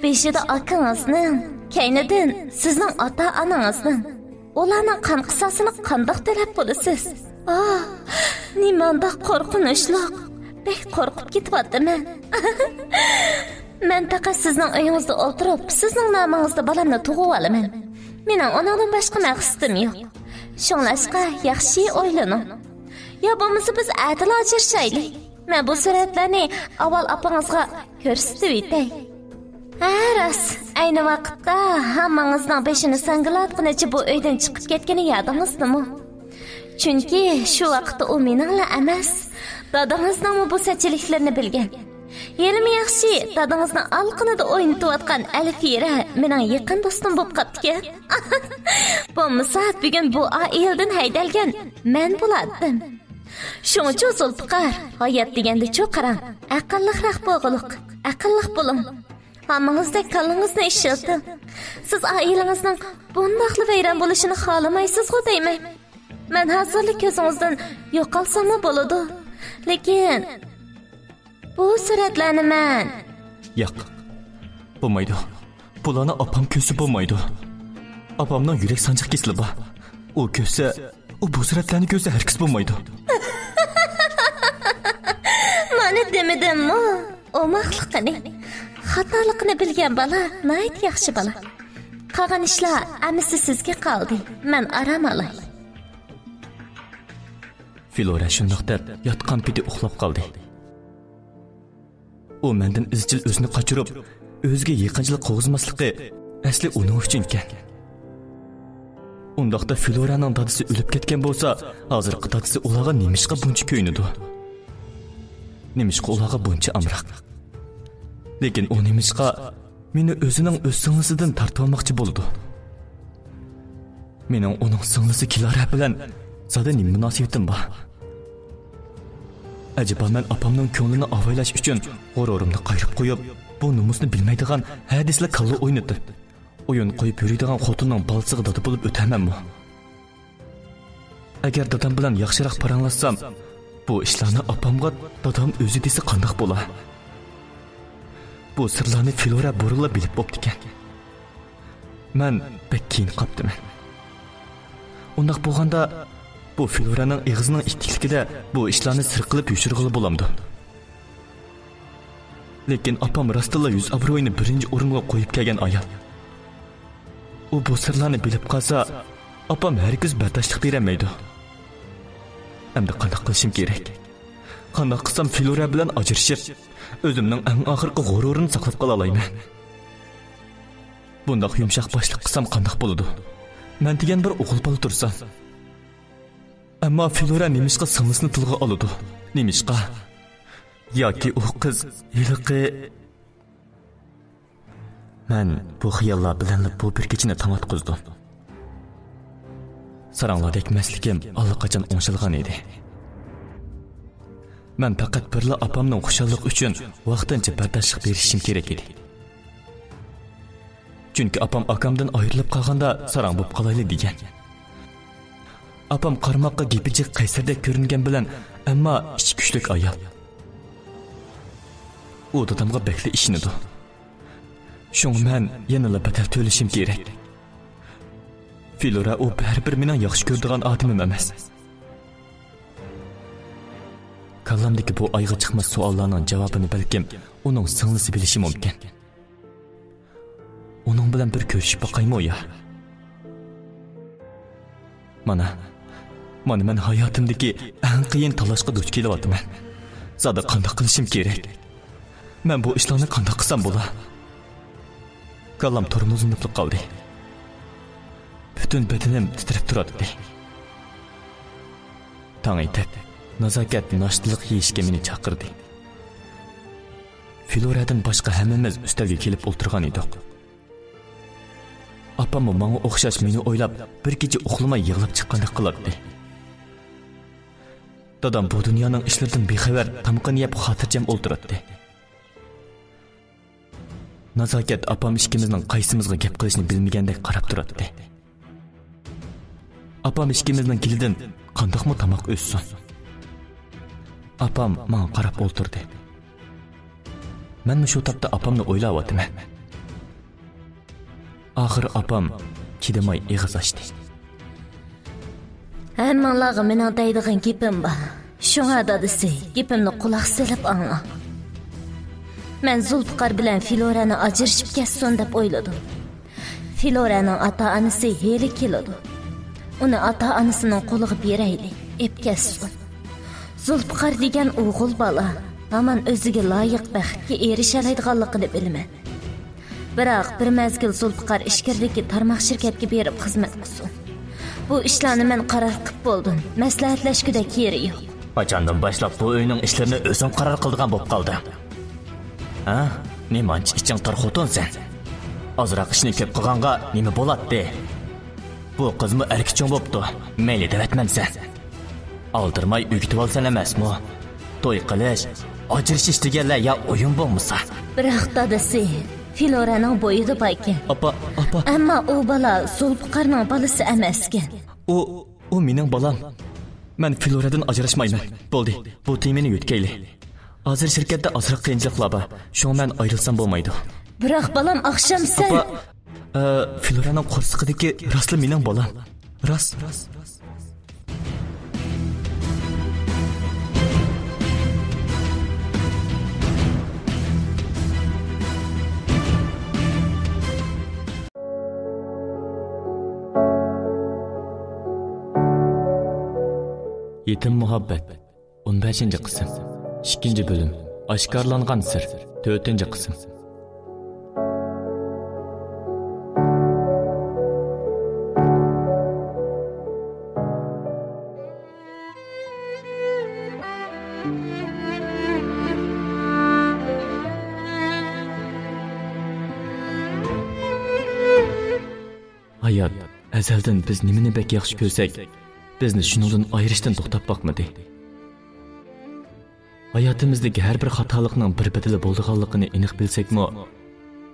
Beshida akangizning, keynidan sizning ota-onangizning. Ularning qon qisosini qandoq talab bo'lasiz? Nimanda qo'rqinchli. Bek qo'rqib ketyapman. Men faqat sizning uyingizda o'tirib, sizning nomingizda balamni tug'ib olaman. Mening onamdan boshqa maqsadim yo'q. Shunlashqa yaxshi o'ylaning. Ya bo'lmasa biz adil ajrashaylik. Men bu suratlarni avval apangizga ko'rsatib etay. Haras, ayni vaqtda hammangizning beshini sangilatgunicha bu uydan chiqib ketgani yodingizdami? Chunki shu vaqtda u meningla emas, dadangizning bu satchiliklarni bilgan. Yelim yaxshi, dadangizni alqinida o'ynatayotgan Alfira mening yaqin do'stim bo'lib qopti-ku. Bo'lmasa bugun bu oildan haydalgan men bo'lardim. Shuning uchun Zulfiqar, hayot deganda cho'qaram, aqlliroq bo'g'iliq, aqlliq bo'ling. Hammangizdek kallangizni ishlating. Siz oilangizning bundoqli vayron bo'lishini xohlamaysiz-ku deyman. Men hozirlik ko'zingizdan yo'qolsam bo'ladi. Lekin bu suratlarni men... Yo'q, bo'lmaydi. Bularni opam ko'rsa bo'lmaydi. Opamning yurak sanchiq kesili bor. U ko'rsa, u bu suratlarni ko'rsa hargiz bo'lmaydi. Mana demadimmi? O maxluqni, xatolikni bilgan bola, nayt yaxshi bola. Qolgan ishlar amisi sizga qoldi. Men aram olay. Filora shundoq deb yotgan piti uxlab qoldi. U mendan izchil o'zini qochirib, o'ziga yaqinchilik qo'zg'amasligi asli uning uchun ekan. Undaqda Filoraning dadasi o'lib ketgan bo'lsa, hozirgi dadasi ularga nimishqa buncha ko'ynidi? Nimishqa ularga buncha amroq? Lekin u nimishqa meni o'zining o'z singlisidan tortib olmoqchi bo'ldi. Mening uning singlisi Kilara bilan zada nima munosabatim bor? Acaba men apamning ko'nglini avaylash uchun g'ururimni qayrib qo'yib, bu nomusni bilmaydigan hadislar kalla o'ynatib, o'yin qo'yib yuradigan xotinning balsig'i dada bo'lib o'tamanmi? Agar dadam bilan yaxshiroq paranglashsam, bu ishlarni apamga dadam o'zi desa qandoq bo'lar? Bu sirlarni Filora burilla bilib bo'pti ekan. Men bek keyin qopdiman. Undaq bo'lganda bu Filoraning eg'izining ittikligida bu ishlarni sir qilib yushirg'ili bo'lamdi. Lekin apam rostilla yuz obro'yini birinchi o'ringa qo'yib kelgan ayol. U bu sirlarni bilib qolsa, apam hargiz bardoshlik bermaydi. Endi qanday qilishim kerak? Qanday qilsam Filora bilan ajrashib, o'zimning eng oxirgi g'ururini saqlab qola olaman? Bundoq yumshoq boshliq qilsam qanday bo'ladi? Men degan bir o'g'il bola tursa. Ammo Filora nimishqa singlisini tilga oladi. Nimishqa? Yoki u qiz yiliqi... Men bu xiyollar bilan bu bir kechini tamatqizdim. Saranglardek maslikim allaqachon o'ngshilgan edi. Men faqat birla opamning xushallik uchun vaqtincha bardoshlik berishim kerak edi. Chunki opam akamdan ayrilib qolganda sarang bo'lib qolayli degan. Apam qarmoqqa gepichiq qaysardek ko'ringan bilan, ammo ichi kuchlik ayol. U dadamga bekli ishinidi. Shunga men yanada badal to'lashim kerak. Filora u baribir mening yaxshi ko'radigan odamim emas. kallamdagi bu oyga chiqmas savollarning javobini balkim uning singlisi bilishi mumkin. Uning bilan bir ko'rishib boqaymi ya? Mana men hayotimdagi eng qiyin talashga duch kelyapman. Zada qanday qilishim kerak? Men bu ishlarni qanday qilsam bo'lar? Kallam tormozlanib qoldi. Bütün bedenim titrab turadi. Tong aytib, nazokat noshtalık yeyishga meni chaqirdi. Floradan boshqa hammamiz ustalga kelib o'tirgan edik. Apam menga o'xshash meni o'ylab bir kecha uxlamay yig'lab chiqqandek qiladi. Dadam bu dunyoning ishlaridan bexabar tamqini yeb xotirjam o'tiradi. Nazokat apam ikkimizning qaysimizga gap qilishni bilmagandek qarab turadi. Apam ikkimizning kilidan qandoqmi tamoq o'ssin. Apam menga qarab o'tirdi. Men shu topda apamni o'ylayapman. Oxiri apam chidamay ig'iz ochdi. Hammanglarga mening deydigan gapim bor. Shunga dadisi, gapimni quloq solib angla. Men Zulfiqar bilan Filorani ajrashib ketsin deb o'yladim. Filoraning ota-onasi heli keladi. Uni ota-onasining qo'liga beraylik, epkassin. Zulfiqar degan o'g'il bola, hamon o'ziga loyiq baxtga erisha oladiganligini bilaman. Biroq bir mezgil Zulfiqar ishkirlikka tarmoq shirkatga berib xizmat qilsin. Bu ishlarni men qaror qilib bo'ldim. Maslahatlashguda kerak yo'q. Qachondan boshlab bu uyning ishlarini o'zim qaror qilgan bo'lib qoldim. Ha? Nemanch iching tarxoton sen? Ozroq ishni ko'p qilganga nima bo'ladi? Bu qizmi erkichon bo'pti. Mayli devatman sen. Aldirmay o'gitib olsan emasmi? To'y qilish, ajrashish deganlar ya o'yin bo'lmasa. Biroq dadasi, Filoraning bo'yida ekan. Apa. Ammo u bola Zulfiqarning bolasi emas ekan. O mening bolam. Men Filoradan ajrashmayman. Bo'ldi. Bu temani yo'tkayli. Hozir shirkatda ozroq qiyinchiliklar bor. Shu men ayrilsam bo'lmaydi. Biroq bolam oqshom sen Filoraning qo'rsiqidagi rostli mening bolam. Rost. Yetim muhabbet 15. qism 2. bölüm Aşkarlangan sır 4. qism Hayat azaldan biz nimani bek yaxshi ko'rsak bizni shuningdan ayirishdan to'xtab boqmadi. Hayotimizdagi har bir xatolikning bir bedeli bo'lganligini aniq bilsakmi,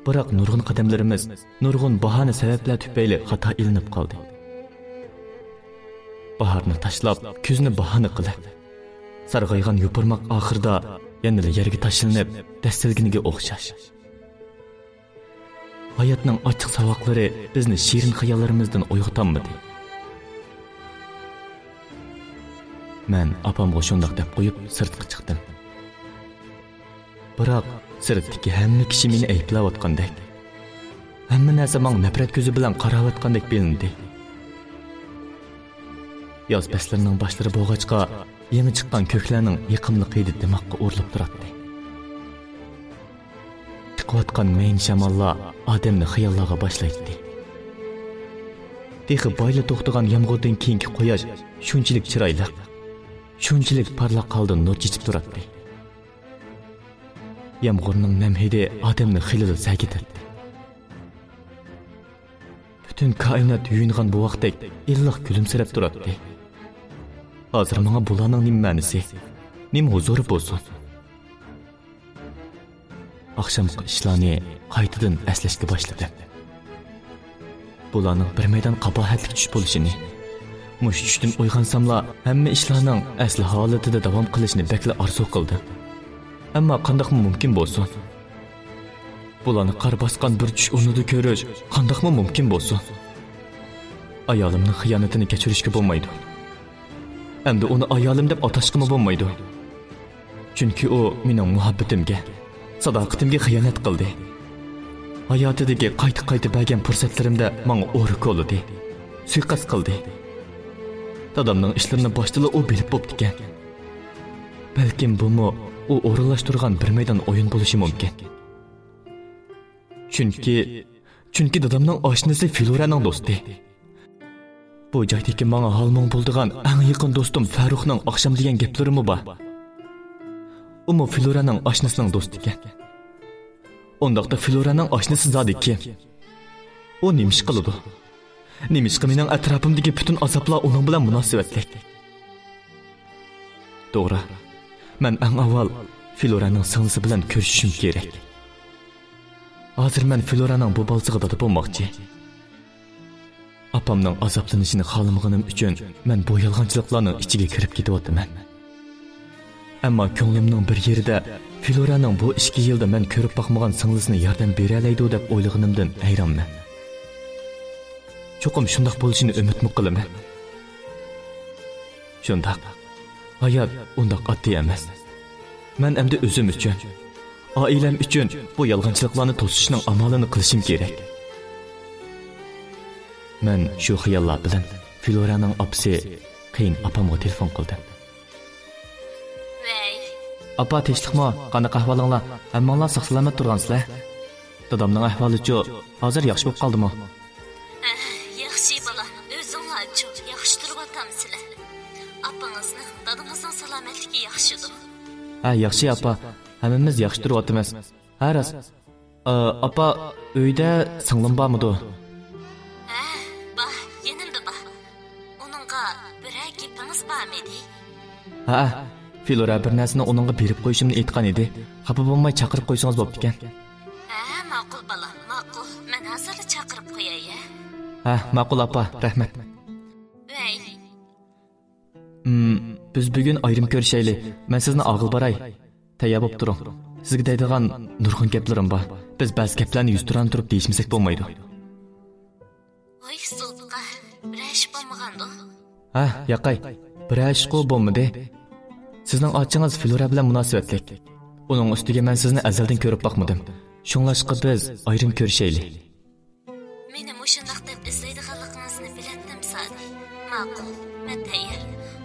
biroq nurg'un qadamlarimiz, nurg'un bahona sabablar tufayli xato ilinib qoldi. Baharni tashlab, kuzni bahona qilib, sarg'aygan yopirmoq oxirida yana yerga tashlanib, dastilginiga o'xshash. Hayotning ochiq savoqlari bizni shirin xayollarimizdan uyg'otmadi. Men apamga shundoq deb qo'yib sirtga chiqdim. Biroq sirtdagi hamma kishi meni ayblayotgandek, hamma narsa menga nafrat ko'zi bilan qarayotgandek bilindi. Yoz faslarining boshlari bo'lg'achqa, yangi chiqqan ko'klarning yiqimli qiydi dimoqqa urilib turadi. Chiqayotgan mayin shamollar odamni xayollarga boshlaydi. Texi boyla to'xtagan yomg'irdan keyingi quyosh shunchalik chiroyli, shunchalik parlaq qoldi nur chechib turadi. Yomg'irning nam hidi odamni xilida sagitadi. Butun koinot yuyingan bu vaqtdek illiq kulimsirab turadi. Hozir menga bularning nima ma'nosi, nima huzuri bo'lsin? Akşamki ishlarni qaytadan eslashga boshladim. Bularning bir maydon qabohatli tush bo'lishini, mush tushdan uyg'onsamla hamma ishlarning asli holatida davom qilishni bekla orzu qildim. Ammo qandoqmi mumkin bo'lsin? Bularni qar bosgan bir tush o'rnida ko'rish qandoqmi mumkin bo'lsin? Ayolimning xiyonatini kechirishga bo'lmaydi. Endi uni ayolim deb atashqimi bo'lmaydi. Chunki u mening muhabbatimga, sadoqatimga xiyonat qildi. Hayotidagi qayta bergan fursatlarimda menga o'rik oldi. Suiqasd qildi. Dadamning ishlarini boshida u bilib bo'pti ekan. Balkim bu u o'rinlashtirgan bir maydon o'yin bo'lishi mumkin. Chunki dadamning oshnasi Filoraning do'sti. Bu joydagi menga halmon bo'ldigan eng yaqin do'stim Farruxning oqshom degan gaplarimi bor. U Filoraning oshnasining do'sti ekan. Ondaqda Filoraning oshnasi zodi kim? U nima ish qiladi? Nimishqa mening atrofimdagi butun azoblar uning bilan munosabatlik. To'g'ri. Men eng avval Filoraning singlisi bilan ko'rishishim kerak. Hozir men Filoraning bu balsiga dada bo'lmoqchi. Apamning azoblanishini xohlamanim uchun men bu yolg'onchiliklarning ichiga kirib ketyapman. Ammo ko'nglimning bir yerida Filoraning bu 2 yilda men ko'rib boqmagan singlisini yordam bera oladi deb o'ylaganimdan hayronman. Cho'qim shundoq bo'lishini umid qilaman. Shundoq. Hayot undoq oddiy emas. Men endi o'zim uchun, oilam uchun bu yolg'onchiliklarni to'sishning amalini qilishim kerak. Men shu xayollar bilan Filoraning opasi qiyin opamga telefon qildim. Vay. Apa tinchlikmi? Qanaqa ahvolinglar? Hammanglar sog'-salomat turgansizlar? Dadamning ahvoli-chi hozir yaxshi bo'lib qoldimi? Yaxshi bola, o'zinglarchi yaxshi turib-o'tamsizlar. Apangizning, dadamizning salomatligi yaxshidir. Ha, yaxshi apa. Hammamiz yaxshi turib-o'tamiz. Ha, rost. Apa, uyda singlim bormidi? Ha, bor, yenimda bor. Uningga biror gapingiz bormidi? Ha, Filora bir narsani uningga berib qo'yishimni aytgan edi. Xafa bo'lmay chaqirib qo'ysangiz bo'pti ekan. Ha, ma'qul bola, ma'qul. Men hozir chaqirib qo'yay. Ha, ma'qul apa, rahmat. Vay. Biz bugun ayrim ko'rishaylik. Men sizni og'il baray. Tayyor bo'lib turing. Sizga deydigan nurg'un gaplarim bor. Biz ba'zi gaplarni yuzturan turib deyishmasak bo'lmaydi. Voy, sulqa. Birash bo'lmagandi. Ha, yaqay. Birash qo bo'lmadi. Sizning ochingiz Filora bilan munosabatlik. Uning ustiga men sizni azaldan ko'rib boqmadim. Shunlashqa biz ayrim ko'rishaylik. Meni mushundaq deb izlaydiganligingizni bilatdim sadi. Ma'qul. Men tayyor.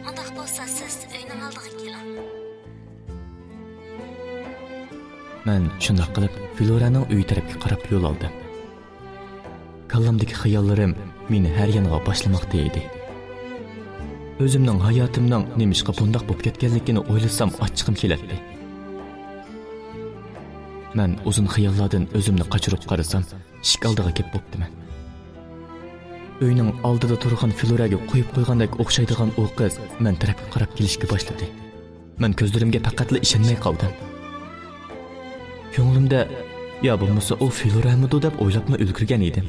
Undaq bo'lsa siz uyning oldiga keling. Men shunday qilib Filoraning uyi tarafga qarab yo'l oldim. Kallamdagi xayollarim meni har yoqqa boshlamoqda edi. O'zimning hayotimning nemishqa bundoq bo'lib ketganligini o'ylasam achchig'im keladi. Men uzun xayollardan o'zimni qochirib qarasam, ishik oldiga kelib bo'ptiman. Uyning oldida turgan Filoraga qo'yib qo'ygandek o'xshaydigan o qiz men tarafga qarab kelishga boshladi. Men ko'zlarimga faqatla ishonmay qoldim. Ko'nglimda ya bo'lmasa o Filoramidi deb o'ylabmi ulgurgan edim.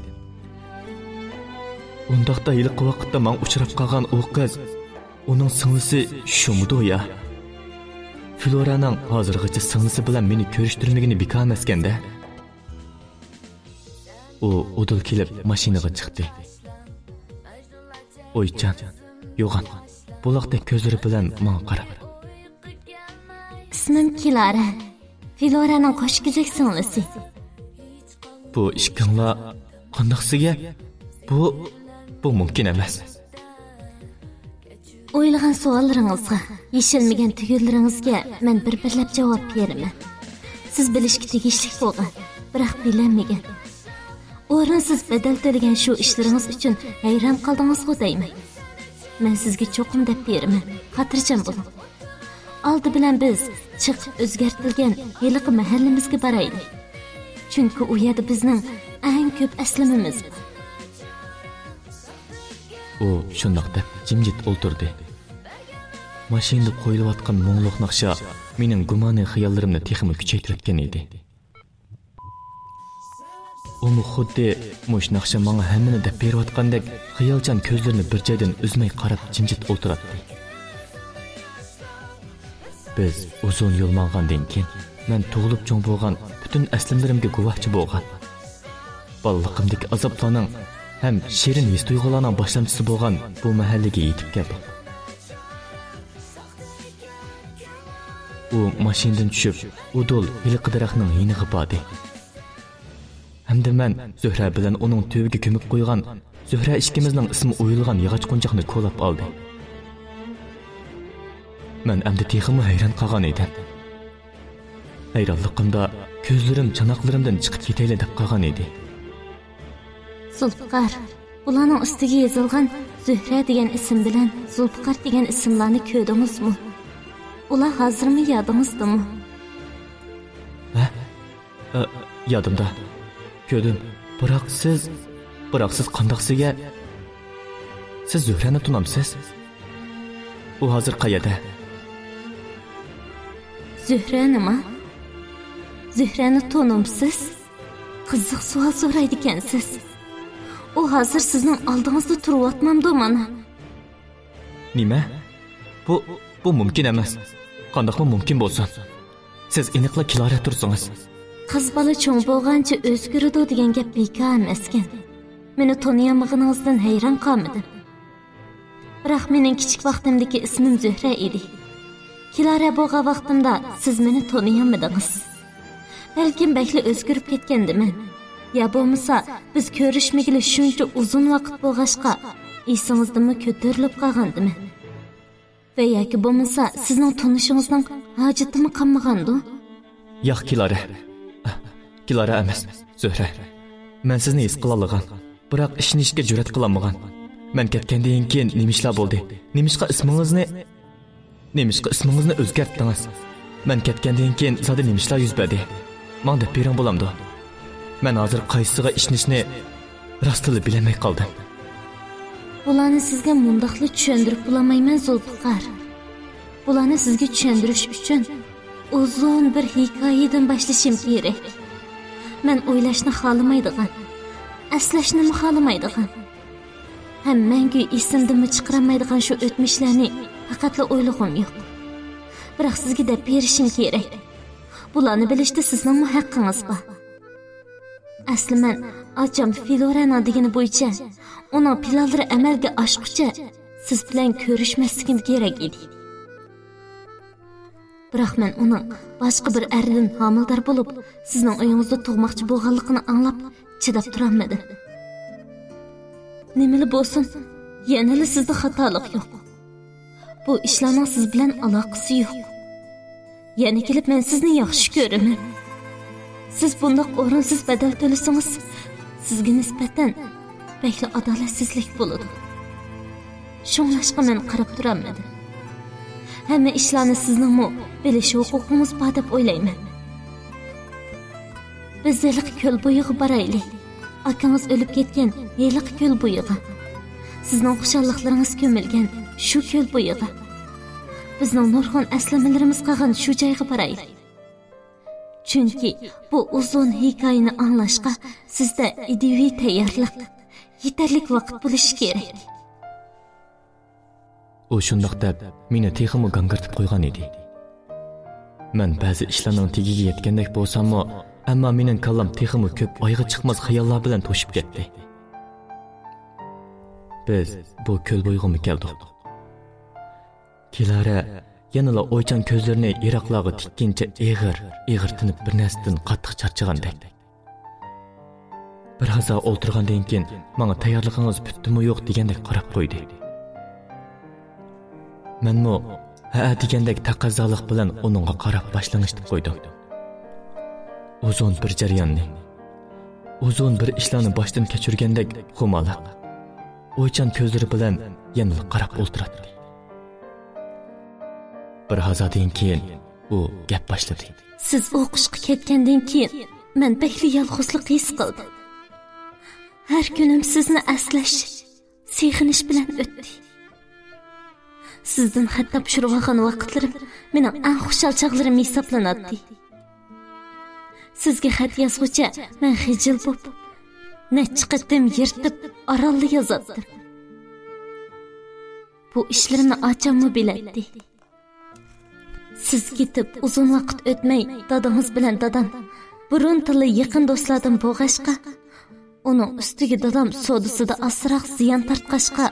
Undaqda yilqi vaqtda men uchrab qolgan o qiz uning singlisi shumidi ya? Filoraning hozirgacha singlisi bilan meni ko'rishtirmagani bekor emaskanda. U o'dil kelib mashinaga chiqdi. O'ychan, yo'g'on, buloqdek ko'zlari bilan menga qarab. Ismim Kilara. Filoraning qo'shgizak singlisi. Bu ishkanglar qandaqsiga? Bu mumkin emas. O'ylagan savollaringizga, yeshilmagan tugullaringizga men bir-birlab javob beraman. Siz bilishga tegishli bo'lgan, biroq bilinmagan. O'rinsiz badal to'lagan shu ishlaringiz uchun hayron qoldingizmi deyman. Men sizga cho'qim deb beraman. Xotirjam bo'ling. Oldi bilan biz chiqib o'zgartirilgan yiliqi mahallamizga boraylik. Chunki u yerda bizning eng ko'p aslimimiz bor. U shundoq deb jimjit o'ltirdi. Mashinada qo'yilayotgan mo'ngluq naqsha mening gumoniy xiyollarimni texmi kuchaytirgan edi. U xuddi mush naqsha menga hammani deb berayotgandek xiyolchan ko'zlarini bir joydan uzmay qarab jimjit o'ltiradi. Biz uzun yo'l mang'andan keyin men tug'ilib cho'ng bo'lgan butun aslimlarimga guvohchi bo'lgan. Balliqimdagi azoblarning ham shirin his tuyg'ularning boshlamchisi bo'lgan bu mahallaga yetib keldim. U u mashinadan tushib udul yiliqi daraxtning yeniga bordi. Hamda men Zuhra bilan uning tubiga ko'mib qo'ygan Zuhra ikkimizning ismi o'yilgan yog'och qo'njoqni ko'lab oldi. Men endi texmi hayron qolgan edim. Hayronligimda ko'zlarim chanoqlarimdan chiqib ketayli deb qolgan edi. Zulfiqar, ularning ustiga yozilgan Zuhra degan ism bilan Zulfiqar degan ismlarni ko'rdingizmi? Ular hozirmi yodingizdami? Yodimda. Ko'rdim. Biroq siz qandoqsiga? Siz Zuhrani tunamsiz? U hozir qayerda? Zuhranimi? Zuhrani tunamsiz? Qiziq savol so'raydi ekansiz. U hozir sizning oldingizda turib mana. Nima? Bu mumkin emas. Qandoqmi mumkin bo'lsin? Siz aniqla Kilara tursangiz. Qiz bola cho'ng bo'lgancha o'zgaradi degan gap bekor emaskan. Meni taniyamag'iningizdan hayron qolmadim. Biroq mening kichik vaqtimdagi ismim Zuhra edi. Kilara bo'lgan vaqtimda siz meni taniyamadingiz. Balkim bakli o'zgarib ketgandiman. Ya bo'lmasa biz ko'rishmagili shuncha uzun vaqt bo'lg'ashqa esingizdami ko'tarilib qolgandimi? Va yoki bo'lmasa sizning tanishingizning hojatimi qolmagandi? Yo'q, Kilara emas, Zuhra. Men sizni his qila olgan, biroq ishonishga jur'at qila olmagan. Men ketgandan keyin nima ishlar bo'ldi? Nimishqa ismingizni o'zgartdingiz? Men ketgandan keyin zada nima ishlar yuz berdi? Manda piring bo'lamdi. Men hozir qaysisiga ishonishni rostli bilmay qoldim. Bularni sizga mundaqli tushuntirib bo'lmayman Zulfiqar. Bularni sizga tushuntirish uchun uzun bir hikoyadan boshlashim kerak. Men o'ylashni xohlamaydigan, aslashni xohlamaydigan, hammangu esimdan chiqaramaydigan shu o'tmishlarni faqatla o'ylag'im yo'q. Biroq sizga deb berishim kerak. Bularni bilishda sizning haqqingiz bor. Asli men ocham Filorana degani bo'yicha uning planlari amalga oshguncha siz bilan ko'rishmasligim kerak edi. Biroq men uning boshqa bir erdan homildor bo'lib, sizning uyingizda tug'moqchi bo'lganligini anglab, chidab turolmadim. Nimali bo'lsin, yana sizda xatolik yo'q. Bu ishlarning siz bilan aloqasi yo'q. Yana kelib men sizni yaxshi ko'raman. Siz bundoq o'rinsiz badal to'lasangiz, sizga nisbatan bakli adolatsizlik bo'ladi. Shunlashqa men qarab turolmadim. Hamma ishlarni sizningmi bilish huquqingiz bor deb o'ylayman. Biz yiliq ko'l bo'yiga boraylik. Akangiz o'lib ketgan yiliq ko'l bo'yiga. Sizning xushalliklaringiz ko'milgan shu ko'l bo'yiga. Bizning nurg'un aslamalarimiz qolgan shu joyga boraylik. Chunki bu uzun hikoyani anglashga sizda ideviy tayyorlik, yetarli vaqt bo'lishi kerak. U shundoq deb meni texmi gangirtib qo'ygan edi. Men ba'zi ishlarning tegiga yetgandek bo'lsam-mu, ammo mening kallam texmi ko'p oyga chiqmas xayollar bilan to'shib ketdi. Biz bu ko'l bo'yiga keldik. Kilara yanıla o'ychan ko'zlarini yiroqlarga tikkincha eg'ir tinib bir narsadan qattiq charchagandek. Bir haza o'ltirgandan keyin menga tayyorligingiz bitdimi yo'q degandek qarab qo'ydi. Menmi ha degandek taqozolik bilan uningga qarab boshlang'ich qo'ydim. Uzun bir jarayonni, uzun bir ishlarni boshdan kechirgandek xumaloq, o'ychan ko'zlari bilan yanıla qarab o'ltiradi. Bir hazadan keyin u gap boshladi. Siz o'qishga ketgandan keyin men bakli yolg'izlik his qildim. Har kunim sizni aslash, seg'inish bilan o'tdi. Sizdan xat topshirib olgan vaqtlarim mening eng xushal chog'larim hisoblanadi. Sizga xat yozguncha men xijil bo'lib, necha qatim yirtib orolli yozatdim. Bu ishlarimni ochammi biladi. Siz ketib uzun vaqt o'tmay dadangiz bilan dadam burun tili yaqin do'stlardan bo'g'ashqa, uning ustiga dadam sodisida asroq ziyon tortqashqa,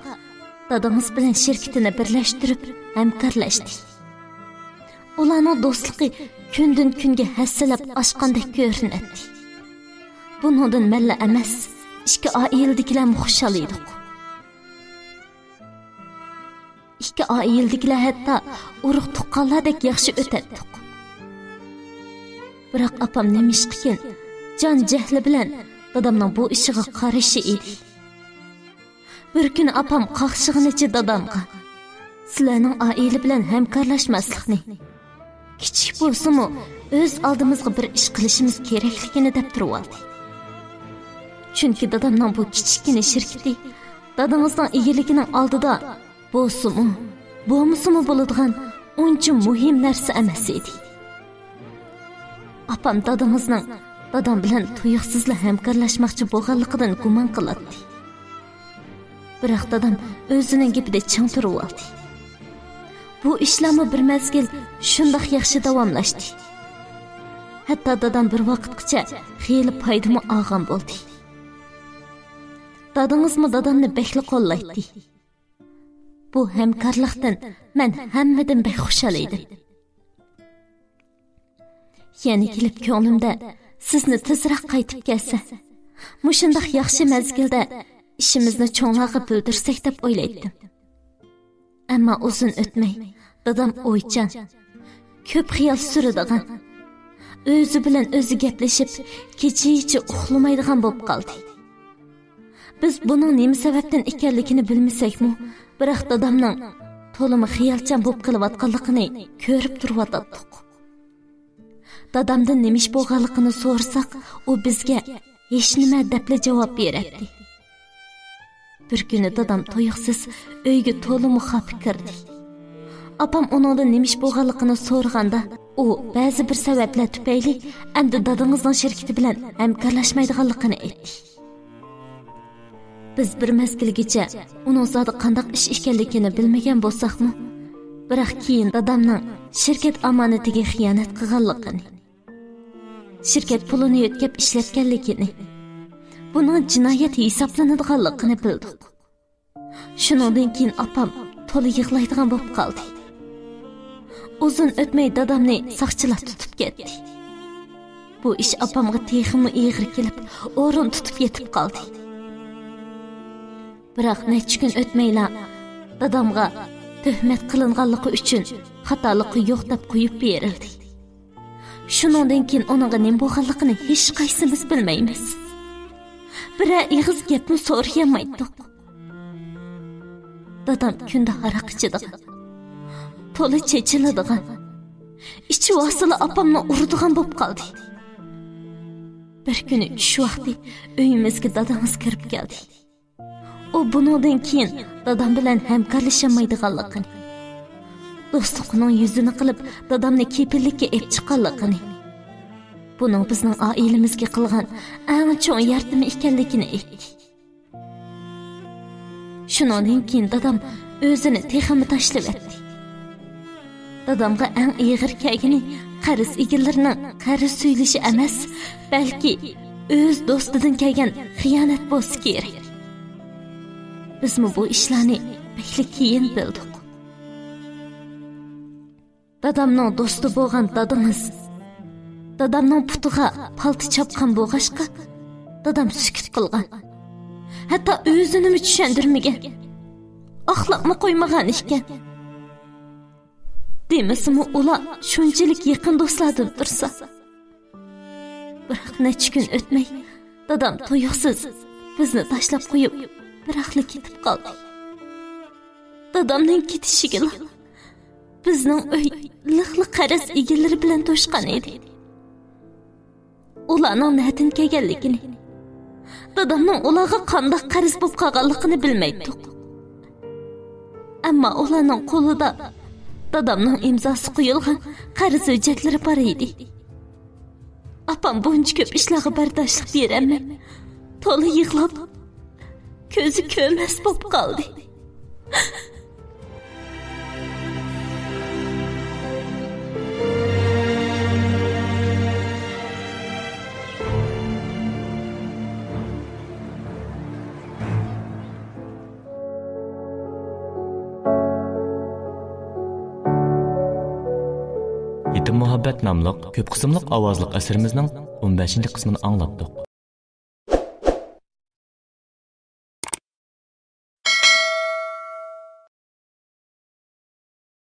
dadangiz bilan shirkatini birlashtirib hamkorlashdi. Ularning do'stligi kundan kunga hassalab oshgandek ko'rinadi. Buningdan malla emas, ikki oiladagilar xushal edik. İki oiladagilar hatto urug' tuqqanlardek yaxshi o'tadi. Biroq opam nemishqikin jon jahli bilan dadamning bu ishiga qarashi edi. Bir kuni opam qaqshig'inicha dadamga sizlarning oila bilan hamkorlashmaslikni, kichik bo'lsa-mu o'z oldimizga bir ish qilishimiz kerakligini deb turib oldi. Chunki dadamning bu kichikgina shirkati dadamizning egaligining oldida bo'lmasa-mu bo'ladigan uncha muhim narsa emas edi. Opam dadam bilan tuyuqsizla hamkorlashmoqchi bo'lganligidan gumon qiladi. Biroq dadam o'zining gapida ching turib oldi. Bu ishlarmi bir mezgil shundoq yaxshi davomlashdi. Hatto dadam bir vaqtgacha xeyli foydami olgan bo'ldi. Dadangizmi dadamni bekli qo'llaydi. Bu hamkorlikdan men hammadan bek xushal edim. Yani kelib ko'nglimda sizni tezroq qaytib kelsa, mushundoq yaxshi mezgilda ishimizni cho'ng'ag'i bildirsak deb o'ylaydim. Ammo uzun o'tmay dadam o'ychan, ko'p xiyol suradigan, o'zi bilan o'zi gaplashib, kecha-kecha uxlamaydigan bo'lib qoldi. Biz buning nima sababdan ekanligini bilmasakmi, biroq dadamning to'limi xiyolchan bo'lib qilayotganligini ko'rib turib. Dadamdan nima ish bo'lganligini so'rasak, u bizga hech nima deb javob beradi. Bir kuni dadam to'yiqsiz uyga to'limi xafa kirdi. Opam uningdan nima ish bo'lganligini so'raganda, u ba'zi bir sabablar tufayli endi dadangizning shirkati bilan hamkorlashmaydiganligini aytdi. Biz bir mezgilgacha uning zodi qanday ish ekanligini bilmagan bo'lsakmi, biroq keyin dadamning shirkat omonatiga xiyonat qilganligini, shirkat pulini yo'tkab ishlatganligini, buning jinoyat hisoblanadiganligini bildik. Shuningdan keyin opam to'la yig'laydigan bo'lib qoldi. Uzun o'tmay dadamni saqchilar tutib ketdi. Bu ish opamga texmi ig'ir kelib, o'rin tutib yetib qoldi. Biroq necha kun o'tmayla dadamga tuhmat qilinganligi uchun xatoligi yo'q deb qo'yib berildi. Shuningdan keyin uningga nima bo'lganligini hech qaysimiz bilmaymiz. Bira ig'iz gapni so'rayolmaydik. Dadam kunda haraq ichadigan, to'la chechiladigan, ichi vasili opamni uradigan bo'lib qoldi. Bir kuni shu vaqtda uyimizga dadamiz kirib keldi. O bundan keyin dadam bilan hamkorlashamaydiganligini, do'stliqning yuzini qilib dadamni kepillikka olib chiqqanligini, buning bizning oilamizga qilgan eng cho'ng yordami ekanligini aytdi. Shundan keyin dadam o'zini texmi tashlab etdi. Dadamga eng ig'ir kelgani qarz egilarining qarz suylishi emas, balki o'z do'stidan kelgan xiyonat bo'lsa kerak. Bizmi bu ishlarni bekli keyin bildik. Dadamning do'sti bo'lgan dadamiz, dadamning putiga palti chapqan bo'lg'ashqa, dadam sukut qilgan. Hatto o'zini tushundirmagan. Axlaqma qo'ymagan ekan. Demasmi ular shunchalik yaqin do'stlardir tursa. Biroq necha kun o'tmay dadam to'yiqsiz bizni tashlab qo'yib biroqli ketib qoldi. Dadamning ketishiga bizning uy liqli qarz egalari bilan to'shqan edi. Ularning niyatdan kelganligini, dadamning ularga qanday qarz bo'lib qolganligini bilmaydik. Ammo ularning qo'lida dadamning imzosi qo'yilgan qarz hujjatlari bor edi. Apam buncha ko'p ishlarga bardoshlik berolmay, to'la yig'lab, ko'zi ko'rmas bo'lib qoldi. Yetim muhabbet namlıq köp qismliq ovozliq əsərimizning 15-ci qismini anglatdik.